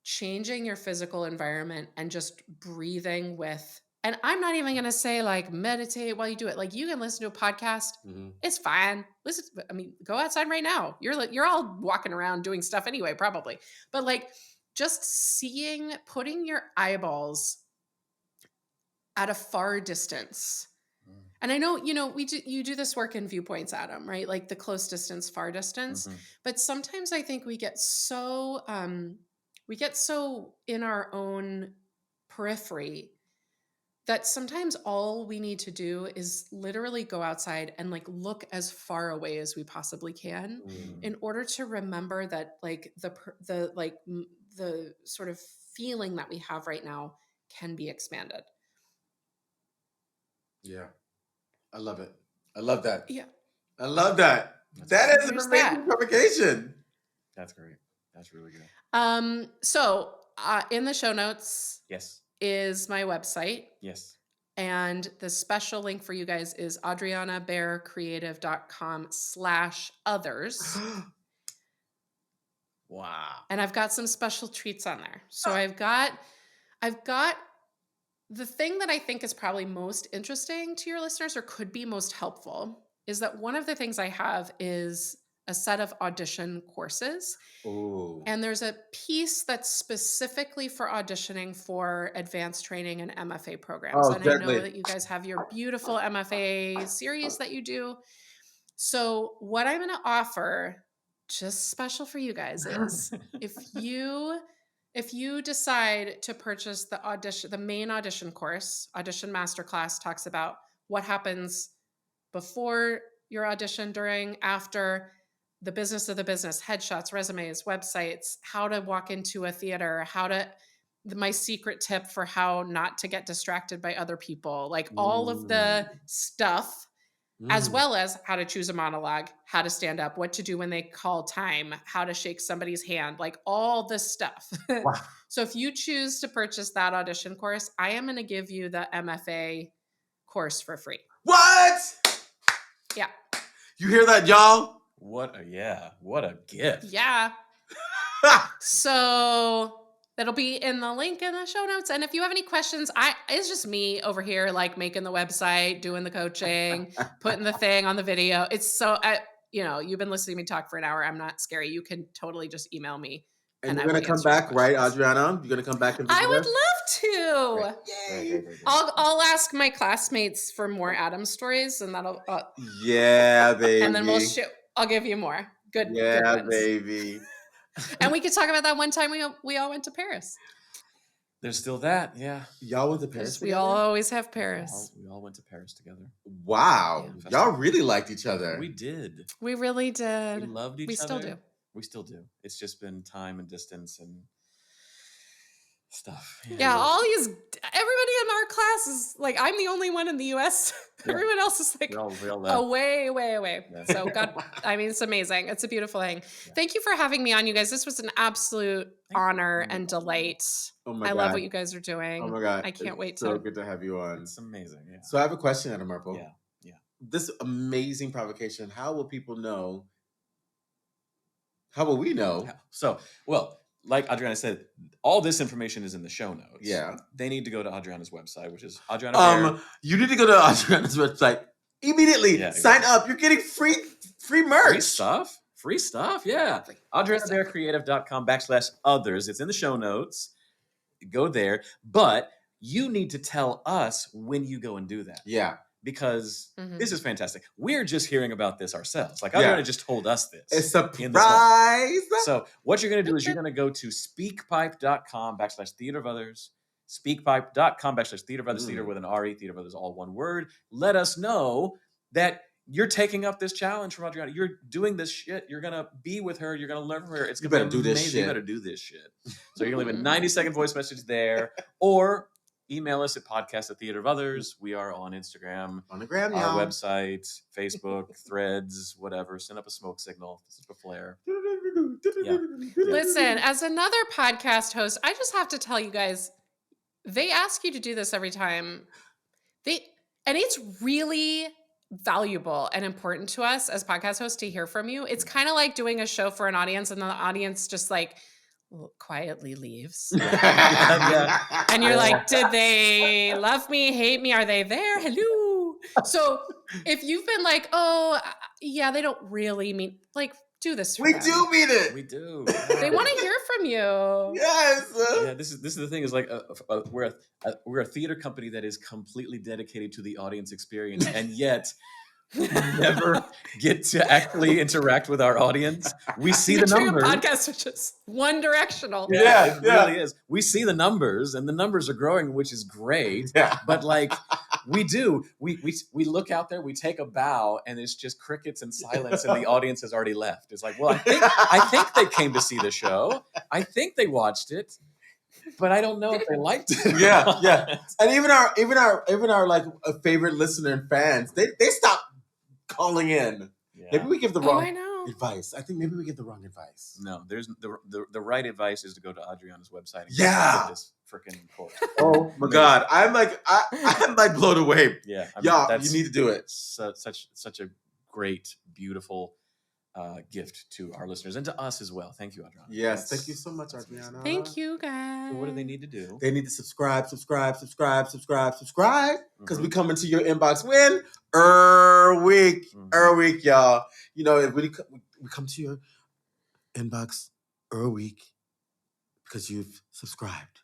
Changing your physical environment and just breathing with, and I'm not even going to say like meditate while you do it. Like you can listen to a podcast. Mm-hmm. It's fine. Listen, go outside right now. You're all walking around doing stuff anyway, probably. But like just putting your eyeballs at a far distance. Mm. And I know, you do this work in viewpoints, Adam, right? Like the close distance, far distance. Mm-hmm. But sometimes I think we get so in our own periphery that sometimes all we need to do is literally go outside and like look as far away as we possibly can in order to remember that like the sort of feeling that we have right now can be expanded. Yeah. I love it. I love that. Yeah. I love that. That is an amazing provocation.
That's great. That's really good.
So in the show notes,
yes,
is my website.
Yes.
And the special link for you guys is adrianabaercreative.com/others.
Wow.
And I've got some special treats on there. So I've got the thing that I think is probably most interesting to your listeners or could be most helpful is that one of the things I have is a set of audition courses. Ooh. And there's a piece that's specifically for auditioning for advanced training and MFA programs. And definitely. I know that you guys have your beautiful MFA series that you do. So what I'm going to offer just special for you guys is if you decide to purchase the main audition course, Audition Masterclass talks about what happens before your audition, during, after, the business of the business, headshots, resumes, websites, how to walk into a theater, my secret tip for how not to get distracted by other people, like all of the stuff, as well as how to choose a monologue, how to stand up, what to do when they call time, how to shake somebody's hand, like all this stuff.
Wow.
So if you choose to purchase that audition course, I am going to give you the MFA course for free.
What?
Yeah.
You hear that, y'all?
What a gift.
Yeah. So that'll be in the link in the show notes. And if you have any questions, it's just me over here, like making the website, doing the coaching, putting the thing on the video. It's so, you've been listening to me talk for an hour. I'm not scary. You can totally just email me.
And you're going to come back, right, Adriana? You're going to come back and visit
I would
us?
love to.
Yay.
I'll ask my classmates for more Adam stories, and that'll
yeah, baby.
and then I'll give you more good ones.
Baby.
And we could talk about that one time we all went to Paris.
There's still that, yeah.
Y'all went to Paris
We all always have Paris.
We all went to Paris together.
Wow.
Yeah.
Y'all really liked each other.
We did.
We really did.
We loved each other.
We still do.
We still do. It's just been time and distance and stuff.
Yeah, everybody in our class is like, I'm the only one in the US. Yeah. Everyone else is like way away. Yeah. So it's amazing. It's a beautiful thing. Yeah. Thank you for having me on, you guys. This was an absolute honor and delight.
Oh my God.
I love what you guys are doing.
Oh my God.
I can't wait
so good to have you on.
It's amazing. Yeah.
So I have a question, Adam Marple.
Yeah.
This amazing provocation, how will people know? How will we know?
So, like Adriana said, all this information is in the show notes.
Yeah.
They need to go to Adriana's website, which is Adriana Baer.
You need to go to Adriana's website immediately. Yeah, sign up. You're getting free merch.
Free stuff. Yeah. AdrianaBaerCreative.com/others. It's in the show notes. Go there. But you need to tell us when you go and do that.
Yeah.
Because this is fantastic. We're just hearing about this ourselves. Like, Adriana just told us this.
It's a surprise.
So what you're going to do is you're going to go to speakpipe.com/theater of others, speakpipe.com/theater of others, theater with an R-E, theater of others, all one word. Let us know that you're taking up this challenge from Adriana. You're doing this shit. You're going to be with her. You're going to learn from her. It's going to be amazing. You better do this shit. So you're going to leave a 90-second voice message there, or email us at podcast@theater of others. We are on Instagram,
on the gram,
our website, Facebook, Threads, whatever. Send up a smoke signal. This is a flare.
Yeah. Listen, as another podcast host, I just have to tell you guys, they ask you to do this every time. And it's really valuable and important to us as podcast hosts to hear from you. It's kind of like doing a show for an audience, and the audience just like quietly leaves. And you're like, did they love me, hate me? Are they there? Hello. So if you've been like, oh yeah, they don't really mean, like, do this for them.
Do mean it.
We do.
They want to hear from you.
Yes.
Yeah, this is the thing, is like we're a theater company that is completely dedicated to the audience experience, and yet never get to actually interact with our audience. We see the numbers.
Podcast is just one directional.
Yeah, it really is. We see the numbers, and the numbers are growing, which is great.
Yeah.
But like we look out there, we take a bow, and it's just crickets and silence, and the audience has already left. It's like, well, I think they came to see the show. I think they watched it. But I don't know if they liked it.
Yeah. And even our like favorite listener and fans, they stop calling in. Yeah. Maybe we give the wrong advice. I think maybe we give the wrong advice.
No, there's the right advice is to go to Adriana's website and
get
this freaking course.
Oh my God. I'm like blown away.
Yeah.
You need to do it.
Such a great, beautiful gift to our listeners and to us as well. Thank you, Adriana.
Yes, thank you so much, Adriana.
Thank you, guys.
So what do they need to do?
They need to subscribe, because we come into your inbox when? week, y'all. You know, we come to your inbox week because you've subscribed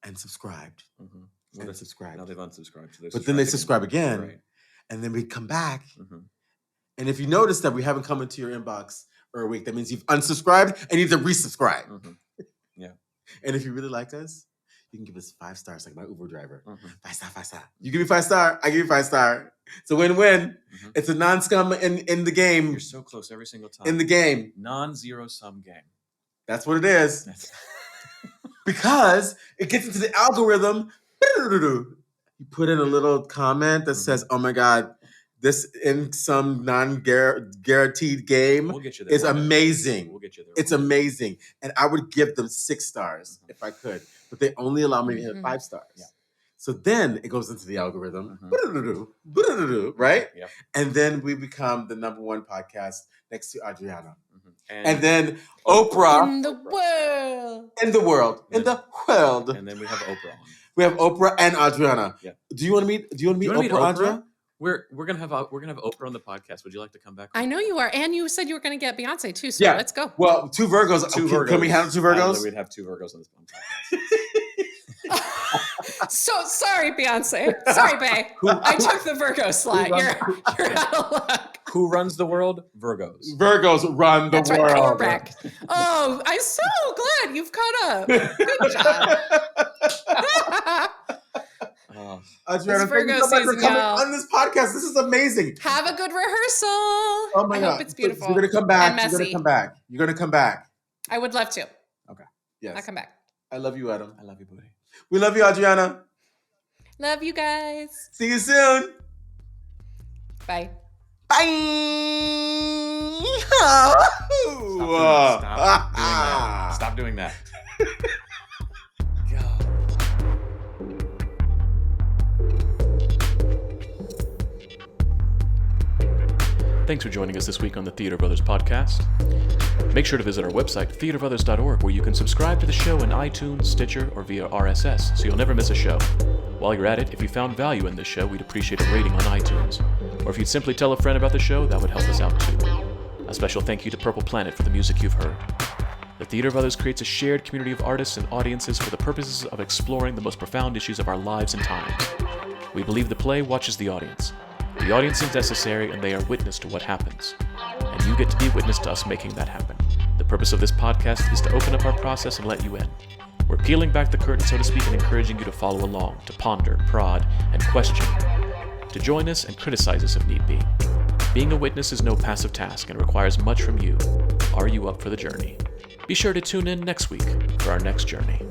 and subscribed and subscribed.
Now they've unsubscribed. So
but then they subscribe again, and then we come back. And if you notice that we haven't come into your inbox or a week. That means you've unsubscribed and you need to resubscribe.
Mm-hmm. Yeah.
And if you really like us, you can give us 5 stars, like my Uber driver. 5 star, 5 star. You give me 5 star, I give you 5 star. It's a win-win. Mm-hmm. It's a non-scum in the game.
You're so close every single time.
In the game.
Non-zero sum game.
That's what it is. Because it gets into the algorithm. You put in a little comment that says, oh my God, this in some non-guaranteed game is amazing.
We'll get you there.
It's amazing. And I would give them 6 stars if I could. But they only allow me to hit 5 stars. Yeah. So then it goes into the algorithm. Right?
Yeah.
And then we become the #1 podcast next to Adriana. And then Oprah.
In the world.
In the world. In the world.
And then we have Oprah on.
We have Oprah and Adriana.
Yeah.
Do you want to meet Oprah, Adriana?
We're gonna have Oprah on the podcast. Would you like to come back?
I know you are, and you said you were going to get Beyonce too. So let's go.
Well, 2 Virgos. Can we handle 2 Virgos?
We'd have 2 Virgos on this podcast.
So sorry, Beyonce. Sorry, bae. I took the Virgo slot. You're out of luck.
Who runs the world? Virgos.
Virgos run the world.
Right, correct. Oh, I'm so glad you've caught up. Good job.
Adriana, thank you so much for coming on this podcast. This is amazing.
Have a good rehearsal.
Oh my God.
I hope it's beautiful.
You're going to come back.
And messy.
You're going to come back. You're going to come back.
I would love to.
Okay. Yes.
I'll come back.
I love you, Adam.
I love you, Budi.
We love you, Adriana.
Love you guys.
See you soon.
Bye.
Bye.
Stop doing that.
Thanks for joining us this week on the Theater Brothers podcast. Make sure to visit our website, theaterbrothers.org, where you can subscribe to the show in iTunes, Stitcher, or via RSS, so you'll never miss a show. While you're at it, if you found value in this show, we'd appreciate a rating on iTunes. Or if you'd simply tell a friend about the show, that would help us out too. A special thank you to Purple Planet for the music you've heard. The Theater Brothers creates a shared community of artists and audiences for the purposes of exploring the most profound issues of our lives and times. We believe the play watches the audience. The audience is necessary, and they are witness to what happens. And you get to be witness to us making that happen. The purpose of this podcast is to open up our process and let you in. We're peeling back the curtain, so to speak, and encouraging you to follow along, to ponder, prod, and question, to join us and criticize us if need be. Being a witness is no passive task and requires much from you. Are you up for the journey? Be sure to tune in next week for our next journey.